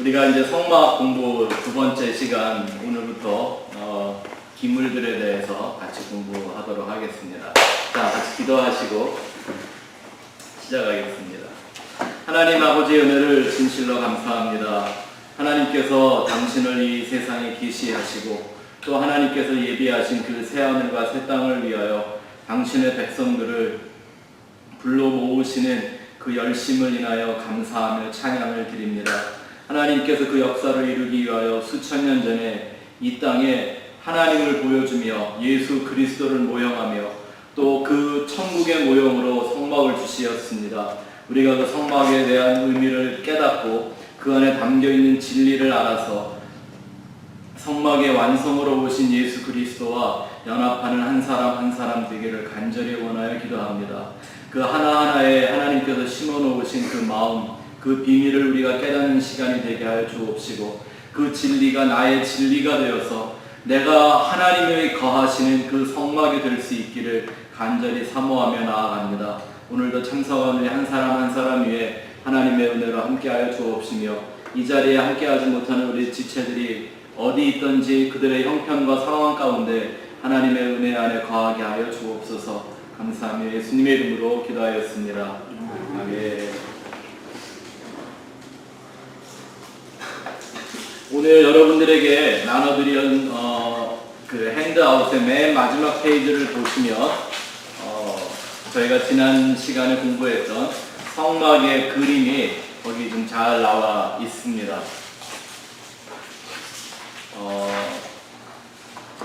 우리가 이제 성막 공부 두 번째 시간, 오늘부터 기물들에 대해서 같이 공부하도록 하겠습니다. 자, 같이 기도하시고 시작하겠습니다. 하나님 아버지의 은혜를 진실로 감사합니다. 하나님께서 당신을 이 세상에 계시하시고 또 하나님께서 예비하신 그 새하늘과 새 땅을 위하여 당신의 백성들을 불러 모으시는 그 열심을 인하여 감사하며 찬양을 드립니다. 하나님께서 그 역사를 이루기 위하여 수천 년 전에 이 땅에 하나님을 보여주며 예수 그리스도를 모형하며 또 그 천국의 모형으로 성막을 주시었습니다. 우리가 그 성막에 대한 의미를 깨닫고 그 안에 담겨있는 진리를 알아서 성막의 완성으로 오신 예수 그리스도와 연합하는 한 사람 한 사람 되기를 간절히 원하여 기도합니다. 그 하나하나에 하나님께서 심어놓으신 그 마음, 그 비밀을 우리가 깨닫는 시간이 되게 하여 주옵시고 그 진리가 나의 진리가 되어서 내가 하나님의 거하시는 그 성막이 될 수 있기를 간절히 사모하며 나아갑니다. 오늘도 참석하는 한 사람 한 사람 위에 하나님의 은혜로 함께하여 주옵시며 이 자리에 함께하지 못하는 우리 지체들이 어디 있든지 그들의 형편과 상황 가운데 하나님의 은혜 안에 거하게 하여 주옵소서. 감사하며 예수님의 이름으로 기도하였습니다. 아멘. 오늘 여러분들에게 나눠드린 그 핸드아웃의 맨 마지막 페이지를 보시면 저희가 지난 시간에 공부했던 성막의 그림이 거기 좀 잘 나와 있습니다.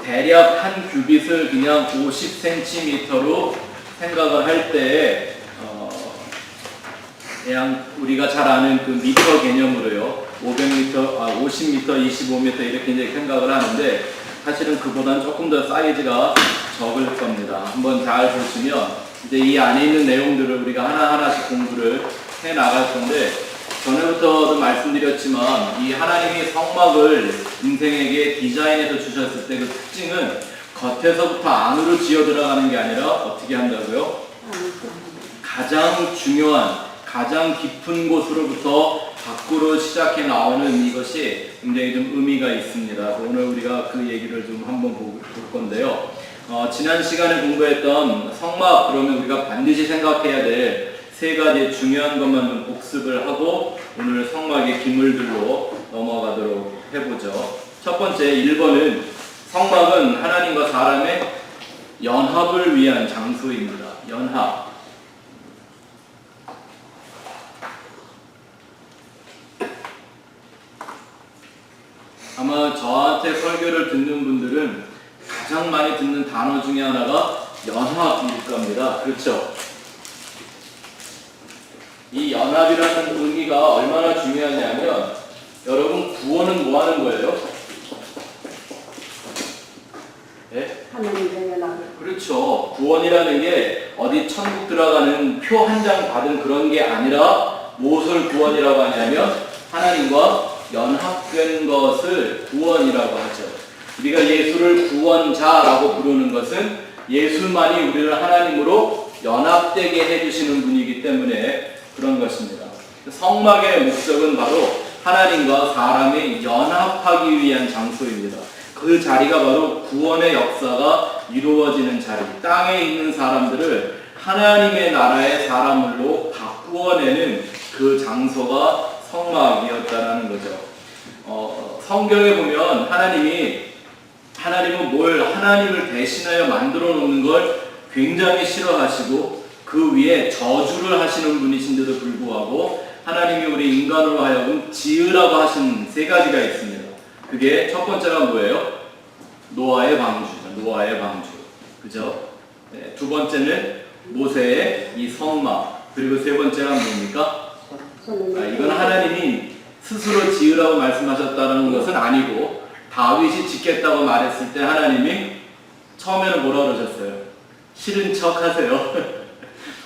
대략 한 규빗을 그냥 50cm로 생각을 할 때에 그냥 우리가 잘 아는 그 미터 개념으로요 50m, 25m 이렇게 이제 생각을 하는데 사실은 그보다는 조금 더 사이즈가 적을 겁니다. 한번 잘 보시면 이제 이 안에 있는 내용들을 우리가 하나하나씩 공부를 해 나갈 건데 전에부터도 말씀드렸지만 이 하나님이 성막을 인생에게 디자인해서 주셨을 때 그 특징은 겉에서부터 안으로 지어 들어가는 게 아니라 어떻게 한다고요? 가장 중요한 가장 깊은 곳으로부터 밖으로 시작해 나오는 이것이 굉장히 좀 의미가 있습니다. 오늘 우리가 그 얘기를 좀 한번 볼 건데요. 지난 시간에 공부했던 성막 그러면 우리가 반드시 생각해야 될 세 가지 중요한 것만 좀 복습을 하고 오늘 성막의 기물들로 넘어가도록 해보죠. 첫 번째 1번은 성막은 하나님과 사람의 연합을 위한 장소입니다. 연합. 아마 저한테 설교를 듣는 분들은 가장 많이 듣는 단어 중에 하나가 연합일 겁니다. 그렇죠? 이 연합이라는 의미가 얼마나 중요하냐면 여러분 구원은 뭐 하는 거예요? 네? 하나님과 연합. 그렇죠. 구원이라는 게 어디 천국 들어가는 표 한 장 받은 그런 게 아니라 무엇을 구원이라고 하냐면 하나님과 연합된 것을 구원이라고 하죠. 우리가 예수를 구원자라고 부르는 것은 예수만이 우리를 하나님으로 연합되게 해주시는 분이기 때문에 그런 것입니다. 성막의 목적은 바로 하나님과 사람이 연합하기 위한 장소입니다. 그 자리가 바로 구원의 역사가 이루어지는 자리, 땅에 있는 사람들을 하나님의 나라의 사람으로 바꾸어내는 그 장소가 성막이었다라는 거죠. 성경에 보면 하나님은 하나님을 대신하여 만들어 놓는 걸 굉장히 싫어하시고 그 위에 저주를 하시는 분이신데도 불구하고 하나님이 우리 인간으로 하여금 지으라고 하신 세 가지가 있습니다. 그게 첫 번째가 뭐예요? 노아의 방주죠. 노아의 방주. 그죠? 네, 두 번째는 모세의 이 성막. 그리고 세 번째가 뭡니까? 이건 하나님이 스스로 지으라고 말씀하셨다는 것은 아니고 다윗이 짓겠다고 말했을 때 하나님이 처음에는 뭐라고 그러셨어요? 싫은 척 하세요.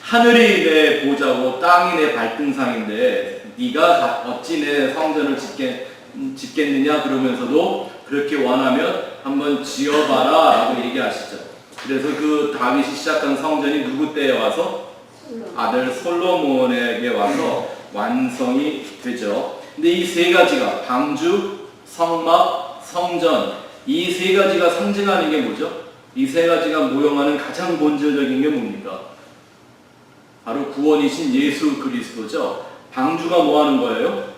하늘이 내 보좌고 땅이 내 발등상인데 네가 어찌 내 성전을 짓겠느냐 그러면서도 그렇게 원하면 한번 지어봐라 라고 얘기하시죠. 그래서 그 다윗이 시작한 성전이 누구 때에 와서? 아들 솔로몬에게 와서 완성이 되죠. 근데 이 세 가지가 방주, 성막, 성전, 이 세 가지가 상징하는 게 뭐죠? 이 세 가지가 모형하는 가장 본질적인 게 뭡니까? 바로 구원이신 예수 그리스도죠. 방주가 뭐 하는 거예요?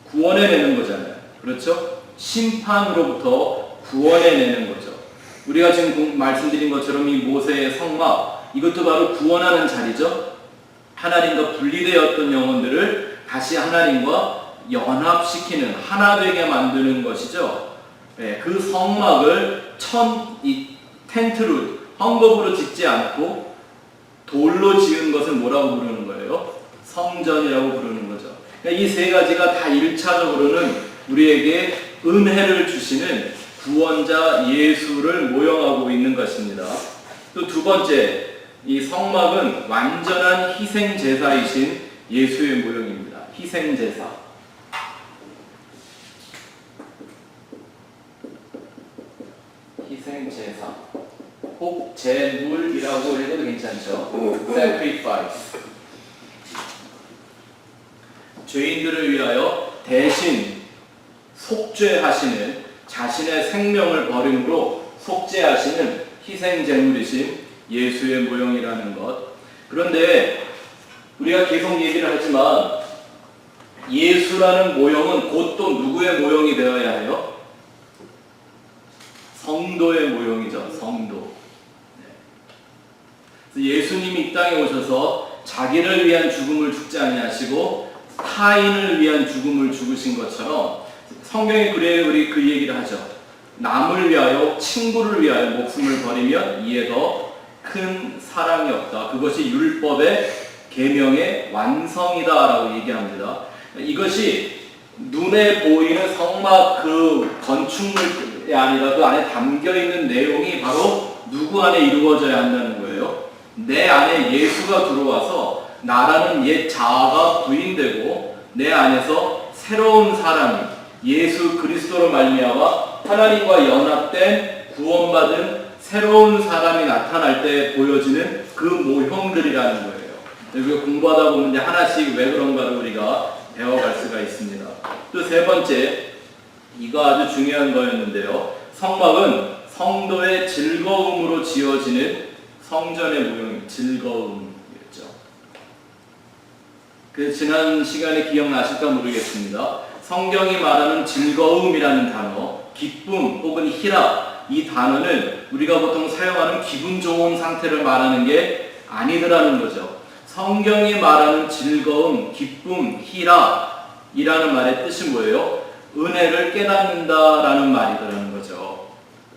구원해내는 거잖아요. 그렇죠? 심판으로부터 구원해내는 거죠. 우리가 지금 말씀드린 것처럼 이 모세의 성막, 이것도 바로 구원하는 자리죠. 하나님과 분리되었던 영혼들을 다시 하나님과 연합시키는, 하나 되게 만드는 것이죠. 네, 그 성막을 이 텐트로, 헝겊으로 짓지 않고 돌로 지은 것을 뭐라고 부르는 거예요? 성전이라고 부르는 거죠. 이 세 가지가 다 1차적으로는 우리에게 은혜를 주시는 구원자 예수를 모형하고 있는 것입니다. 또 두 번째, 이 성막은 완전한 희생제사이신 예수의 모형입니다. 희생제사. 희생제사. 혹 제물이라고 해도 괜찮죠. sacrifice. 죄인들을 위하여 대신 속죄하시는, 자신의 생명을 버림으로 속죄하시는 희생제물이신 예수의 모형이라는 것. 그런데 우리가 계속 얘기를 하지만 예수라는 모형은 곧 또 누구의 모형이 되어야 해요? 성도의 모형이죠. 성도. 예수님이 이 땅에 오셔서 자기를 위한 죽음을 죽지 아니하시고 타인을 위한 죽음을 죽으신 것처럼 성경이 그래요. 우리 그 얘기를 하죠. 남을 위하여, 친구를 위하여 목숨을 버리면 이에 더 큰 사랑이 없다. 그것이 율법의 계명의 완성이다라고 얘기합니다. 이것이 눈에 보이는 성막 그 건축물이 아니라 그 안에 담겨 있는 내용이 바로 누구 안에 이루어져야 한다는 거예요. 내 안에 예수가 들어와서 나라는 옛 자아가 부인되고 내 안에서 새로운 사람이 예수 그리스도로 말미암아 하나님과 연합된 구원받은 새로운 사람이 나타날 때 보여지는 그 모형들이라는 거예요. 우리가 공부하다 보면 이제 하나씩 왜 그런가를 우리가 배워갈 수가 있습니다. 또 세 번째, 이거 아주 중요한 거였는데요. 성막은 성도의 즐거움으로 지어지는 성전의 모형입니다. 즐거움이었죠. 그 지난 시간에 기억나실까 모르겠습니다. 성경이 말하는 즐거움이라는 단어, 기쁨 혹은 희락, 이 단어는 우리가 보통 사용하는 기분 좋은 상태를 말하는 게 아니더라는 거죠. 성경이 말하는 즐거움, 기쁨, 희락이라는 말의 뜻이 뭐예요? 은혜를 깨닫는다라는 말이더라는 거죠.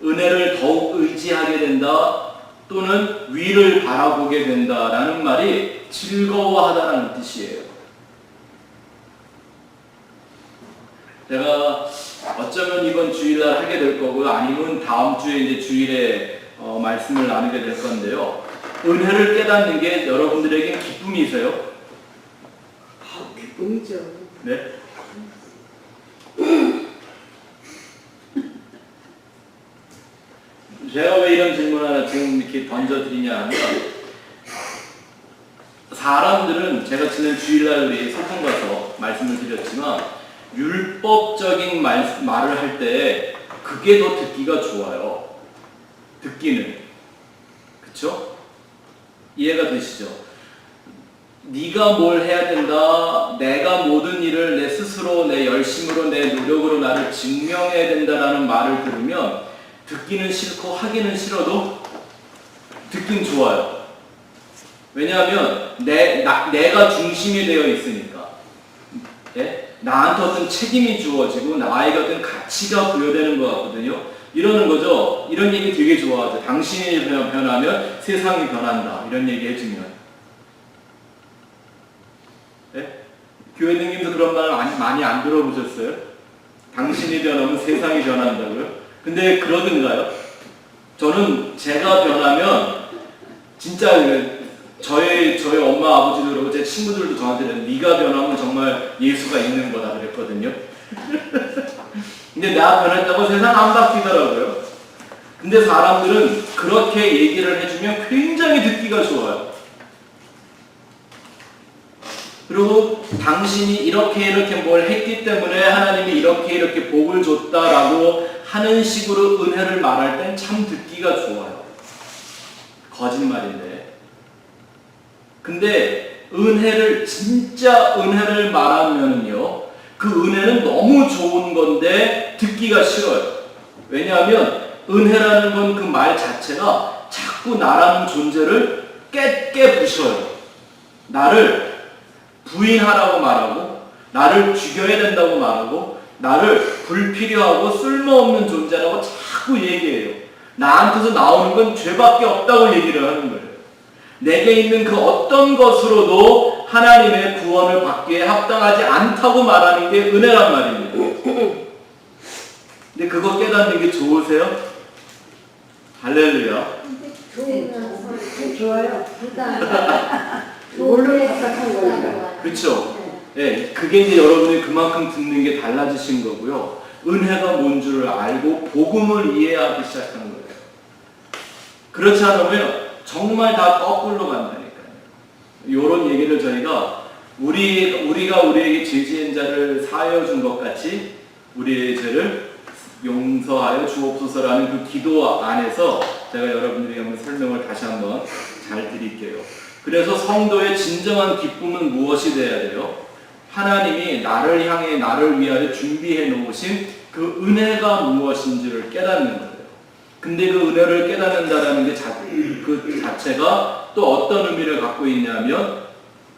은혜를 더욱 의지하게 된다, 또는 위를 바라보게 된다라는 말이 즐거워하다라는 뜻이에요. 제가 어쩌면 이번 주일날 하게 될 거고요. 아니면 다음 주에 이제 주일에 말씀을 나누게 될 건데요. 은혜를 깨닫는 게 여러분들에게 기쁨이세요? 기쁨이죠. 네. 제가 왜 이런 질문을 하나 지금 이렇게 던져드리냐 하면, 사람들은 제가 지난 주일날 우리 소통 가서 말씀을 드렸지만 율법적인 말을 할 때 그게 더 듣기가 좋아요. 듣기는. 그쵸? 이해가 되시죠? 네가 뭘 해야 된다, 내가 모든 일을 내 스스로, 내 열심으로, 내 노력으로 나를 증명해야 된다라는 말을 들으면 듣기는 싫고 하기는 싫어도 듣긴 좋아요. 왜냐하면 내가 중심이 되어 있으니까. 예? 나한테 어떤 책임이 주어지고 나에게 어떤 가치가 부여되는 것 같거든요. 이러는 거죠. 이런 얘기 되게 좋아하죠. 당신이 변하면 세상이 변한다. 이런 얘기 해주면. 예? 교회님도 그런 말 많이 안 들어보셨어요? 당신이 변하면 세상이 변한다고요? 근데 그러던가요? 저는 제가 변하면 진짜 저희 엄마 아버지도 그러고 제 친구들도 저한테는 네가 변하면 정말 예수가 있는 거다 그랬거든요. 근데 나 변했다고 세상 안 바뀌더라고요. 근데 사람들은 그렇게 얘기를 해주면 굉장히 듣기가 좋아요. 그리고 당신이 이렇게 뭘 했기 때문에 하나님이 이렇게 복을 줬다라고 하는 식으로 은혜를 말할 땐 참 듣기가 좋아요. 거짓말인데. 근데 은혜를 진짜 은혜를 말하면요, 그 은혜는 너무 좋은 건데 듣기가 싫어요. 왜냐하면 은혜라는 건 그 말 자체가 자꾸 나라는 존재를 깨 부셔요. 나를 부인하라고 말하고, 나를 죽여야 된다고 말하고, 나를 불필요하고 쓸모없는 존재라고 자꾸 얘기해요. 나한테서 나오는 건 죄밖에 없다고 얘기를 하는 거예요. 내게 있는 그 어떤 것으로도 하나님의 구원을 받기에 합당하지 않다고 말하는 게 은혜란 말입니다. 근데 그거 깨닫는 게 좋으세요? 할렐루야. 좋아요. 뭘로 착각한 거니까. 그렇죠. 네, 그게 이제 여러분이 그만큼 듣는 게 달라지신 거고요. 은혜가 뭔 줄을 알고 복음을 이해하기 시작한 거예요. 그렇지 않으면 정말 다 거꾸로 간다니까요. 이런 얘기를 저희가 우리가 우리에게 죄 지은 자를 사하여 준 것 같이 우리의 죄를 용서하여 주옵소서라는 그 기도 안에서 제가 여러분들에게 한번 설명을 다시 한번 잘 드릴게요. 그래서 성도의 진정한 기쁨은 무엇이 돼야 돼요? 하나님이 나를 향해 나를 위하여 준비해 놓으신 그 은혜가 무엇인지를 깨닫는 거예요. 근데 그 은혜를 깨닫는다라는 게 그 자체가 또 어떤 의미를 갖고 있냐면,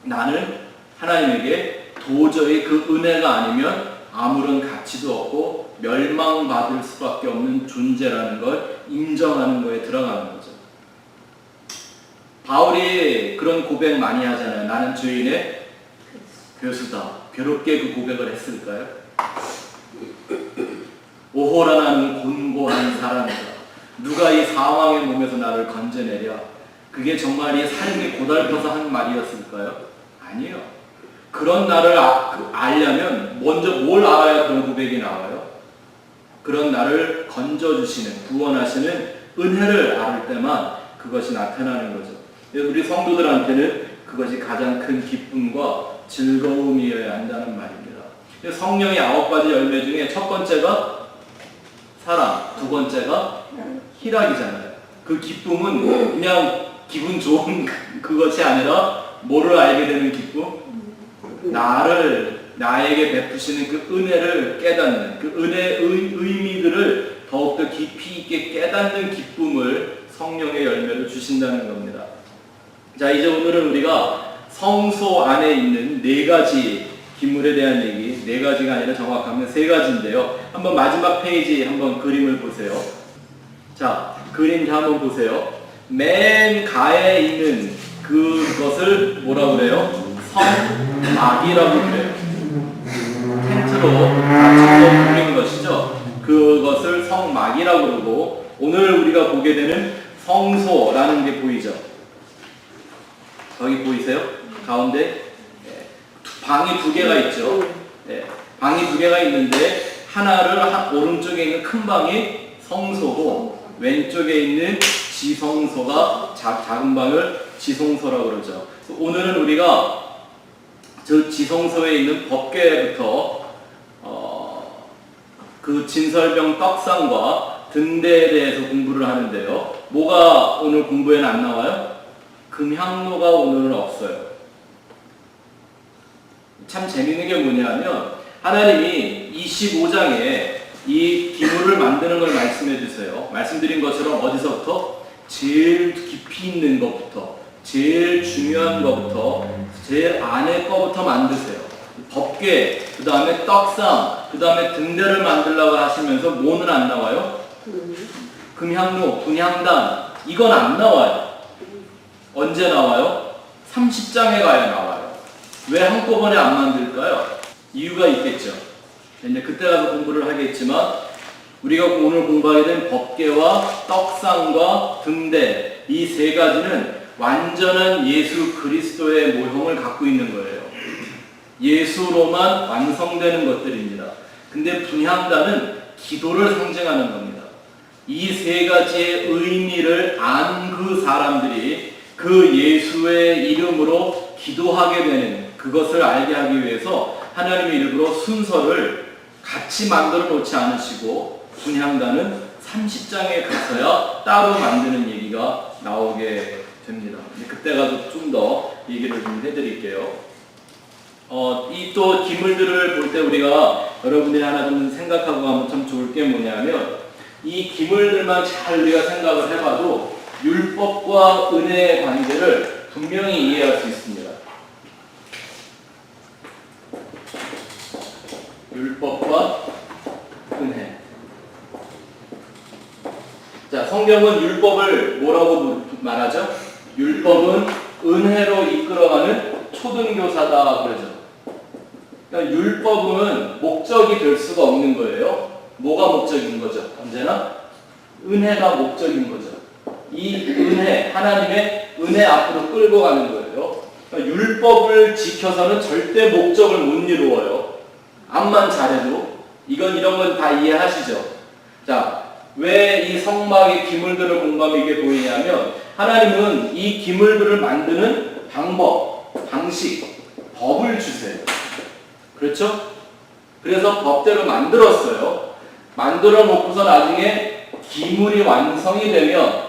나는 하나님에게 도저히 그 은혜가 아니면 아무런 가치도 없고 멸망받을 수밖에 없는 존재라는 걸 인정하는 거에 들어가는 거죠. 바울이 그런 고백 많이 하잖아요. 나는 주인의 교수다. 괴롭게 그 고백을 했을까요? 오호라 나는 곤고한 사람이다. 누가 이 사망의 몸에서 나를 건져내랴. 그게 정말 이 삶이 고달퍼서 한 말이었을까요? 아니에요. 그런 나를 알려면 먼저 뭘 알아야 그런 고백이 나와요? 그런 나를 건져주시는, 구원하시는 은혜를 알을 때만 그것이 나타나는 거죠. 우리 성도들한테는 그것이 가장 큰 기쁨과 즐거움이어야 한다는 말입니다. 성령의 9가지 열매 중에 첫 번째가 사랑, 두 번째가 희락이잖아요. 그 기쁨은 그냥 기분 좋은 그것이 아니라 뭐를 알게 되는 기쁨? 나에게 베푸시는 그 은혜를 깨닫는, 그 은혜의 의미들을 더욱더 깊이 있게 깨닫는 기쁨을 성령의 열매로 주신다는 겁니다. 자, 이제 오늘은 우리가 성소 안에 있는 4가지 기물에 대한 얘기, 4가지가 아니라 정확하면 3가지인데요. 한번 마지막 페이지 한번 그림을 보세요. 자, 그림 한번 보세요. 맨 가에 있는 그것을 뭐라고 그래요? 성막이라고 그래요. 텐트로 같이 꾸린 것이죠. 그것을 성막이라고 그러고, 오늘 우리가 보게 되는 성소라는 게 보이죠? 여기 보이세요? 가운데 방이 2개가 있죠. 방이 2개가 있는데 하나를 오른쪽에 있는 큰 방이 성소고, 왼쪽에 있는 지성소가 작은 방을 지성소라고 그러죠. 오늘은 우리가 저 지성소에 있는 법궤부터 그 진설병 떡상과 등대에 대해서 공부를 하는데요. 뭐가 오늘 공부에는 안 나와요? 금향로가 오늘은 없어요. 참 재밌는 게 뭐냐면, 하나님이 25장에 이 기물을 만드는 걸 말씀해 주세요. 말씀드린 것처럼 어디서부터? 제일 깊이 있는 것부터, 제일 중요한 것부터, 제일 안에 거부터 만드세요. 법궤, 그 다음에 떡상, 그 다음에 등대를 만들려고 하시면서 뭐는 안 나와요? 금향로, 분향단, 이건 안 나와요. 언제 나와요? 30장에 가야 나와요. 왜 한꺼번에 안 만들까요? 이유가 있겠죠. 이제 그때 가서 공부를 하겠지만, 우리가 오늘 공부하게 된 법궤와 떡상과 등대, 이 3가지는 완전한 예수 그리스도의 모형을 갖고 있는 거예요. 예수로만 완성되는 것들입니다. 근데 분향단은 기도를 상징하는 겁니다. 이 3가지의 의미를 안 그 사람들이 그 예수의 이름으로 기도하게 되는, 그것을 알게 하기 위해서 하나님이 일부러 순서를 같이 만들어 놓지 않으시고 분향단은 30장에 가서야 따로 만드는 얘기가 나오게 됩니다. 그때 가서 좀 더 얘기를 좀 해드릴게요. 이 또 기물들을 볼 때 우리가 여러분들이 하나 좀 생각하고 가면 참 좋을 게 뭐냐면 이 기물들만 잘 우리가 생각을 해봐도 율법과 은혜의 관계를 분명히 이해할 수 있습니다. 율법과 은혜. 자, 성경은 율법을 뭐라고 말하죠? 율법은 은혜로 이끌어가는 초등교사다 그러죠. 그러니까 율법은 목적이 될 수가 없는 거예요. 뭐가 목적인 거죠? 언제나 은혜가 목적인 거죠. 이 은혜, 하나님의 은혜 앞으로 끌고 가는 거예요. 그러니까 율법을 지켜서는 절대 목적을 못 이루어요. 암만 잘해도 이런 건 다 이해하시죠? 자, 왜 이 성막의 기물들을 공부하면 이게 보이냐면 하나님은 이 기물들을 만드는 방법, 방식, 법을 주세요. 그렇죠? 그래서 법대로 만들었어요. 만들어 놓고서 나중에 기물이 완성이 되면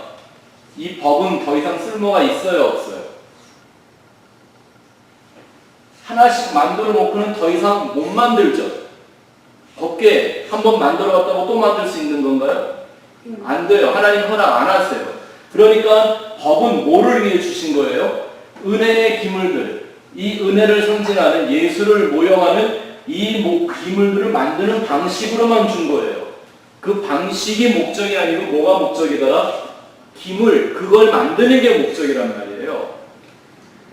이 법은 더 이상 쓸모가 있어요, 없어요? 하나씩 만들어 놓고는 더 이상 못 만들죠. 법계 한번 만들어 왔다고 또 만들 수 있는 건가요? 안 돼요. 하나님 허락 안 하세요. 그러니까 법은 뭐를 위해 주신 거예요? 은혜의 기물들, 이 은혜를 상징하는 예수를 모형하는 이 기물들을 만드는 방식으로만 준 거예요. 그 방식이 목적이 아니고 뭐가 목적이더라? 기물, 그걸 만드는 게 목적이란 말이에요.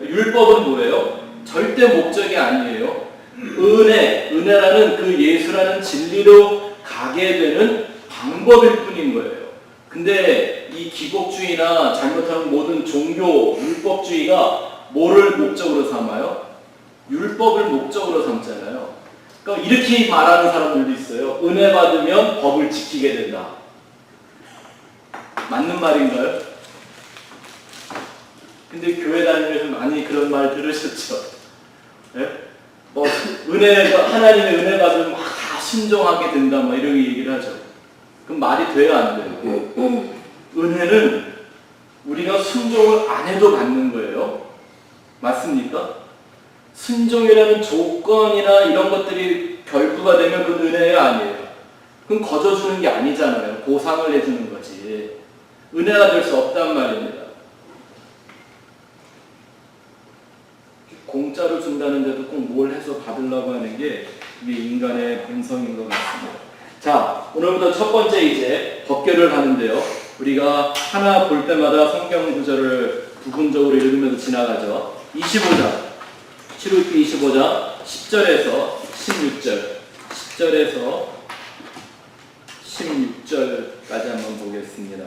율법은 뭐예요? 절대 목적이 아니에요. 은혜라는 그 예수라는 진리로 가게 되는 방법일 뿐인 거예요. 근데 이 기복주의나 잘못하는 모든 종교, 율법주의가 뭐를 목적으로 삼아요? 율법을 목적으로 삼잖아요. 그러니까 이렇게 말하는 사람들도 있어요. 은혜 받으면 법을 지키게 된다. 맞는 말인가요? 근데 교회 다니면서 많이 그런 말 들으셨죠? 네? 하나님의 은혜 받으면 막 다 순종하게 된다, 막 이런 얘기를 하죠. 그럼 말이 돼야 안 돼요? 은혜는 우리가 순종을 안 해도 받는 거예요. 맞습니까? 순종이라는 조건이나 이런 것들이 결부가 되면 그건 은혜가 아니에요. 그럼 거저주는 게 아니잖아요. 보상을 해주는 거지. 은혜가 될 수 없단 말입니다. 공짜로 준다는데도 꼭 뭘 해서 받으려고 하는 게 이게 인간의 본성인 것 같습니다. 자, 오늘부터 첫 번째 이제 법궤를 하는데요. 우리가 하나 볼 때마다 성경 구절을 부분적으로 읽으면서 지나가죠. 25장, 출애굽기 25장 10절에서 16절, 10절에서 16절까지 한번 보겠습니다.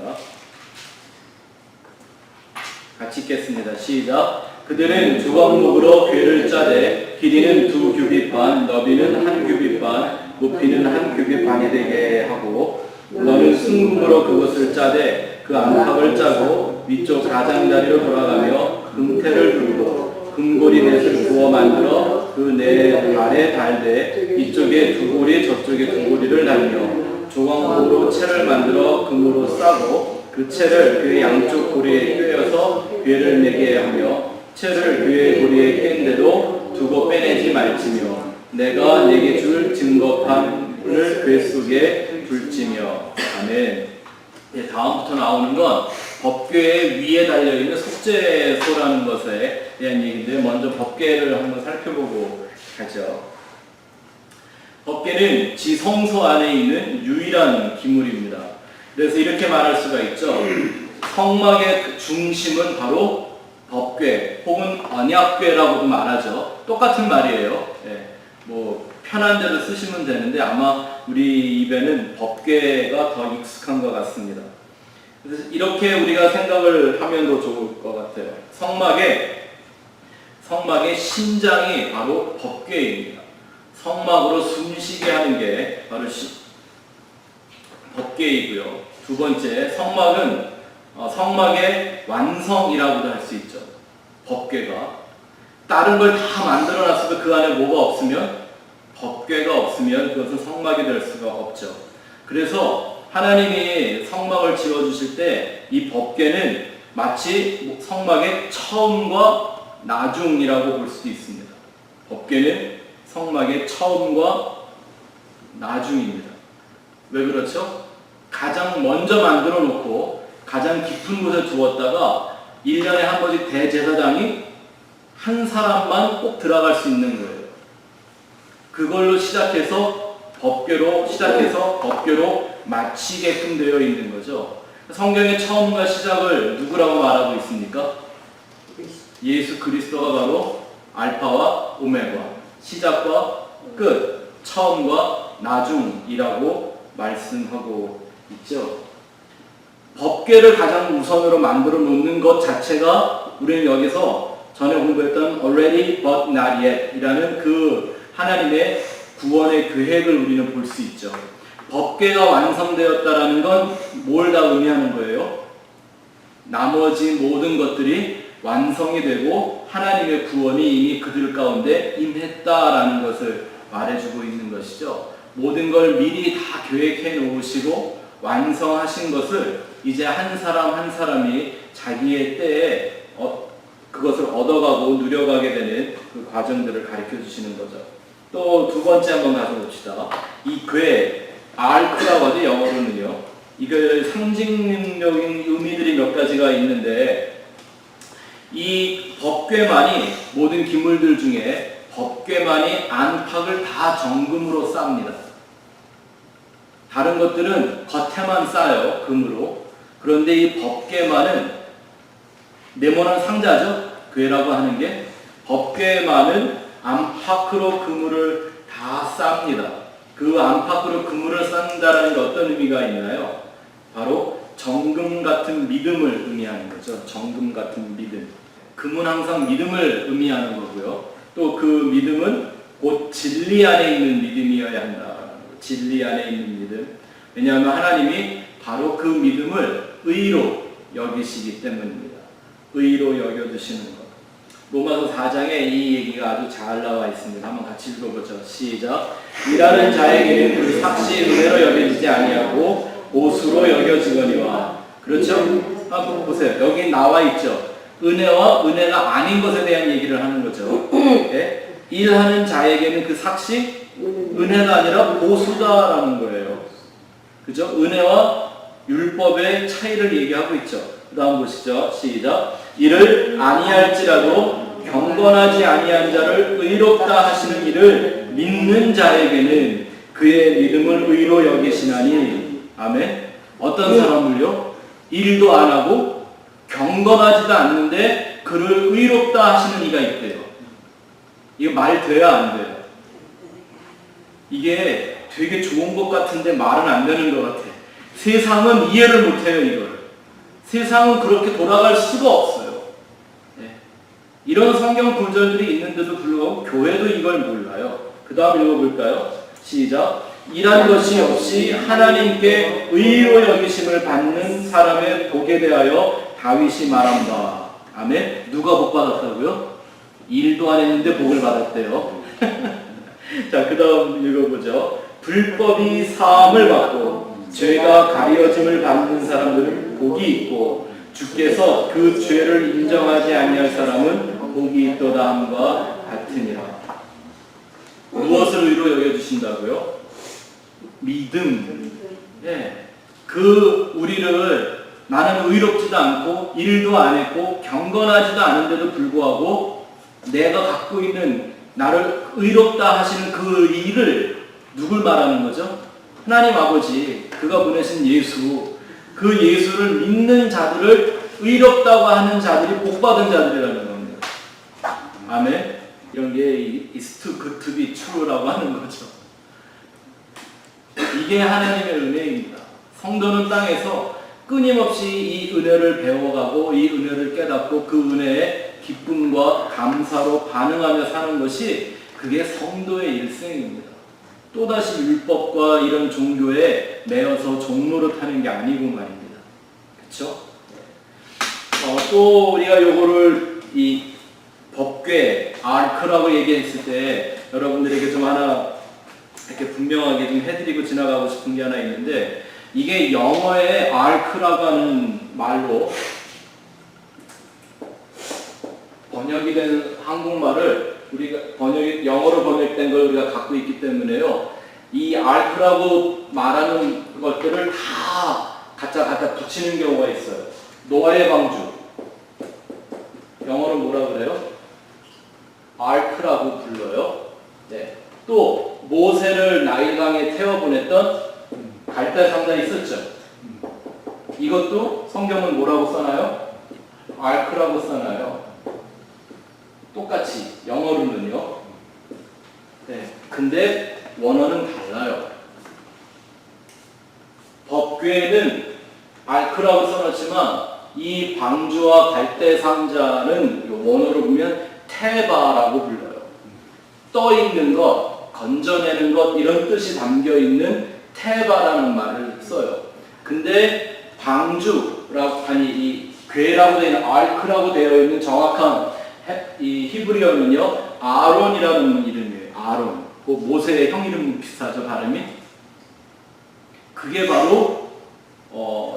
같이 읽겠습니다. 시작. 그들은 조각목으로 궤를 짜되 길이는 2규빗 반, 너비는 1규빗 반, 높이는 1규빗 반이 되게 하고 너는 순금으로 그것을 짜되 그 안팎을 짜고 위쪽 가장자리로 돌아가며 금태를 불고 금고리 넷을 부어 만들어 그 네 발에 달되 이쪽에 2고리 저쪽에 2고리를 달며 조각목으로 채를 만들어 금으로 싸고 그 채를 그 양쪽 고리에 꿰어서 궤를 매게 하며 채를 그의 고리에 깬 대로 두고 빼내지 말지며 내가 내게 줄 증거판을 궤 속에 둘지며. 아멘. 다음부터 나오는 건 법궤 위에 달려있는 속죄소라는 것에 대한 얘기인데 먼저 법궤를 한번 살펴보고 가죠. 법궤는 지성소 안에 있는 유일한 기물입니다. 그래서 이렇게 말할 수가 있죠. 성막의 중심은 바로 법궤 혹은 언약궤라고도 말하죠. 똑같은 말이에요. 뭐 편한 대로 쓰시면 되는데 아마 우리 입에는 법궤가 더 익숙한 것 같습니다. 그래서 이렇게 우리가 생각을 하면 더 좋을 것 같아요. 성막의 심장이 바로 법궤입니다. 성막으로 숨쉬게 하는 게 바로 법궤이고요. 두 번째, 성막은 성막의 완성이라고도 할 수 있죠. 법궤가. 다른 걸 다 만들어놨어도 그 안에 뭐가 없으면, 법궤가 없으면 그것은 성막이 될 수가 없죠. 그래서 하나님이 성막을 지어주실 때 이 법궤는 마치 성막의 처음과 나중이라고 볼 수도 있습니다. 법궤는 성막의 처음과 나중입니다. 왜 그렇죠? 가장 먼저 만들어 놓고 가장 깊은 곳에 두었다가 1년에 한 번씩 대제사장이 한 사람만 꼭 들어갈 수 있는 거예요. 그걸로 시작해서 법궤로 마치게끔 되어 있는 거죠. 성경의 처음과 시작을 누구라고 말하고 있습니까? 예수 그리스도가 바로 알파와 오메가, 시작과 끝, 처음과 나중이라고 말씀하고 있죠. 법궤를 가장 우선으로 만들어 놓는 것 자체가 우리는 여기서 전에 공부했던 already but not yet 이라는 그 하나님의 구원의 계획을 우리는 볼 수 있죠. 법궤가 완성되었다라는 건 뭘 다 의미하는 거예요? 나머지 모든 것들이 완성이 되고 하나님의 구원이 이미 그들 가운데 임했다라는 것을 말해주고 있는 것이죠. 모든 걸 미리 다 계획해 놓으시고 완성하신 것을 이제 한 사람 한 사람이 자기의 때에 그것을 얻어가고 누려가게 되는 그 과정들을 가르쳐 주시는 거죠. 또 두 번째 한번 가서 봅시다. 이 궤, 아크라고 하죠, 영어로는요. 이걸 상징적인 의미들이 몇 가지가 있는데, 이 법궤만이 모든 기물들 중에 법궤만이 안팎을 다 정금으로 쌉니다. 다른 것들은 겉에만 쌓여요, 금으로. 그런데 이 법궤만은 네모난 상자죠, 궤라고 하는 게. 법궤만은 안팎으로 그물을 다 쌉니다. 그 안팎으로 그물을 쌓는다는 게 어떤 의미가 있나요? 바로 정금 같은 믿음을 의미하는 거죠. 정금 같은 믿음. 금은 항상 믿음을 의미하는 거고요. 또 그 믿음은 곧 진리 안에 있는 믿음이어야 한다. 진리 안에 있는 믿음. 왜냐하면 하나님이 바로 그 믿음을 의로 여기시기 때문입니다. 의로 여겨주시는 것. 로마서 4장에 이 얘기가 아주 잘 나와 있습니다. 한번 같이 읽어보죠. 시작. 일하는 자에게는 그 삭시 은혜로 여겨지지 아니하고 보수로 여겨지거니와. 그렇죠? 한번 보세요. 여기 나와 있죠. 은혜와 은혜가 아닌 것에 대한 얘기를 하는 거죠. 네? 일하는 자에게는 그 삭시 은혜가 아니라 보수다라는 거예요. 그죠? 은혜와 율법의 차이를 얘기하고 있죠. 그 다음 보시죠. 시작. 이를 아니할지라도 경건하지 아니한 자를 의롭다 하시는 이를 믿는 자에게는 그의 믿음을 의로 여기시나니. 아멘. 어떤 사람을요? 일도 안 하고 경건하지도 않는데 그를 의롭다 하시는 이가 있대요. 이거 말 돼야 안 돼요? 이게 되게 좋은 것 같은데 말은 안 되는 것 같아. 세상은 이해를 못해요, 이걸. 세상은 그렇게 돌아갈 수가 없어요. 네. 이런 성경 구절들이 있는데도 불구하고 교회도 이걸 몰라요. 그 다음 읽어볼까요? 시작. 이란 것이 없이 하나님께 의로 여기심을 받는 사람의 복에 대하여 다윗이 말한다. 아멘. 누가 복 받았다고요? 일도 안 했는데 복을 받았대요. 자, 그 다음 읽어보죠. 불법이 사함을 받고 죄가 가려짐을 받는 사람들은 복이 있고 주께서 그 죄를 인정하지 아니할 사람은 복이 있도다 함과 같으니라. 무엇을 의로 여겨주신다고요? 믿음. 예. 그 우리를 나는 의롭지도 않고 일도 안 했고 경건하지도 않은데도 불구하고 내가 갖고 있는 나를 의롭다 하시는 그 일을 누굴 말하는 거죠? 하나님 아버지, 그가 보내신 예수, 그 예수를 믿는 자들을 의롭다고 하는 자들이 복받은 자들이라는 겁니다. 아멘. 이런 게 is too good to be true라고 하는 거죠. 이게 하나님의 은혜입니다. 성도는 땅에서 끊임없이 이 은혜를 배워가고 이 은혜를 깨닫고 그 은혜에 기쁨과 감사로 반응하며 사는 것이 그게 성도의 일생입니다. 또다시 율법과 이런 종교에 매여서 종노릇하는 게 아니고 말입니다. 그렇죠? 또 우리가 요거를 이 법궤, 아크라고 얘기했을 때 여러분들에게 좀 하나 이렇게 분명하게 좀 해드리고 지나가고 싶은 게 하나 있는데, 이게 영어의 아크라고 하는 말로 번역이 된 한국말을 우리가 영어로 번역된 걸 우리가 갖고 있기 때문에요. 이 아크라고 말하는 것들을 다 갖다 붙이는 경우가 있어요. 노아의 방주. 영어로 뭐라 그래요? 아크라고 불러요. 네. 또 모세를 나일강에 태워보냈던 갈대 상자 있었죠. 이것도 성경은 뭐라고 써나요? 아크라고 써나요. 똑같이 영어로는요. 네. 근데 원어는 달라요. 법궤는 아크라고 써놨지만 이 방주와 갈대 상자는 원어로 보면 테바라고 불러요. 떠 있는 것, 건져내는 것, 이런 뜻이 담겨 있는 테바라는 말을 써요. 근데 이 궤라고 되어 있는 아크라고 되어 있는 정확한 이 히브리어는요, 아론이라는 이름이에요. 아론. 그 모세의 형 이름 비슷하죠, 발음이? 그게 바로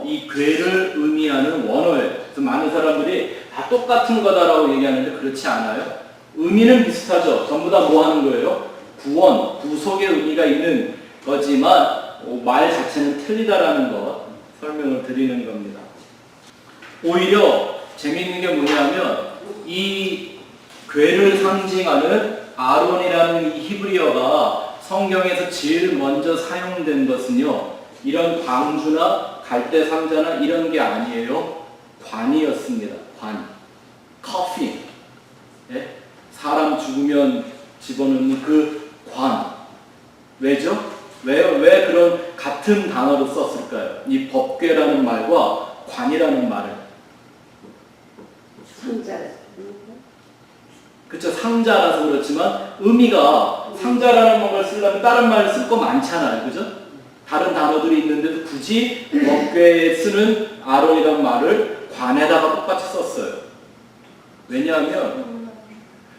이 궤를 의미하는 원어예요. 그래서 많은 사람들이 다 똑같은 거다라고 얘기하는데 그렇지 않아요. 의미는 비슷하죠. 전부 다 뭐 하는 거예요? 구원, 구속의 의미가 있는 거지만 말 자체는 틀리다라는 것 설명을 드리는 겁니다. 오히려 재미있는 게 뭐냐면 이 궤를 상징하는 아론이라는 이 히브리어가 성경에서 제일 먼저 사용된 것은요, 이런 방주나 갈대 상자나 이런 게 아니에요. 관이었습니다. 관. 커핀. 예? 사람 죽으면 집어넣는 그 관. 왜죠? 왜 그런 같은 단어로 썼을까요? 이 법궤라는 말과 관이라는 말을. 그쵸, 상자라서 그렇지만 의미가 상자라는 뭔가를 쓰려면 다른 말을 쓸 거 많잖아요. 그죠? 다른 단어들이 있는데도 굳이 법궤에 쓰는 아론이라는 말을 관에다가 똑같이 썼어요. 왜냐하면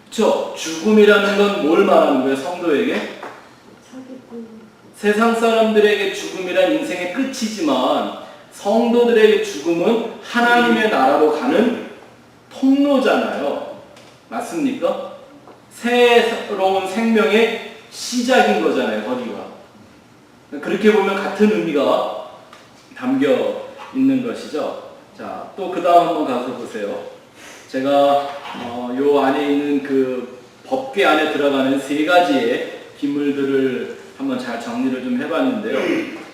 죽음이라는 건 뭘 말하는 거예요? 성도에게? 세상 사람들에게 죽음이란 인생의 끝이지만 성도들에게 죽음은 하나님의 나라로 가는 통로잖아요. 맞습니까? 새로운 생명의 시작인 거잖아요, 거기가. 그렇게 보면 같은 의미가 담겨 있는 것이죠. 자, 또 그 다음 한번 가서 보세요. 제가 요 안에 있는 그 법궤 안에 들어가는 세 가지의 기물들을 한번 잘 정리를 좀 해봤는데요.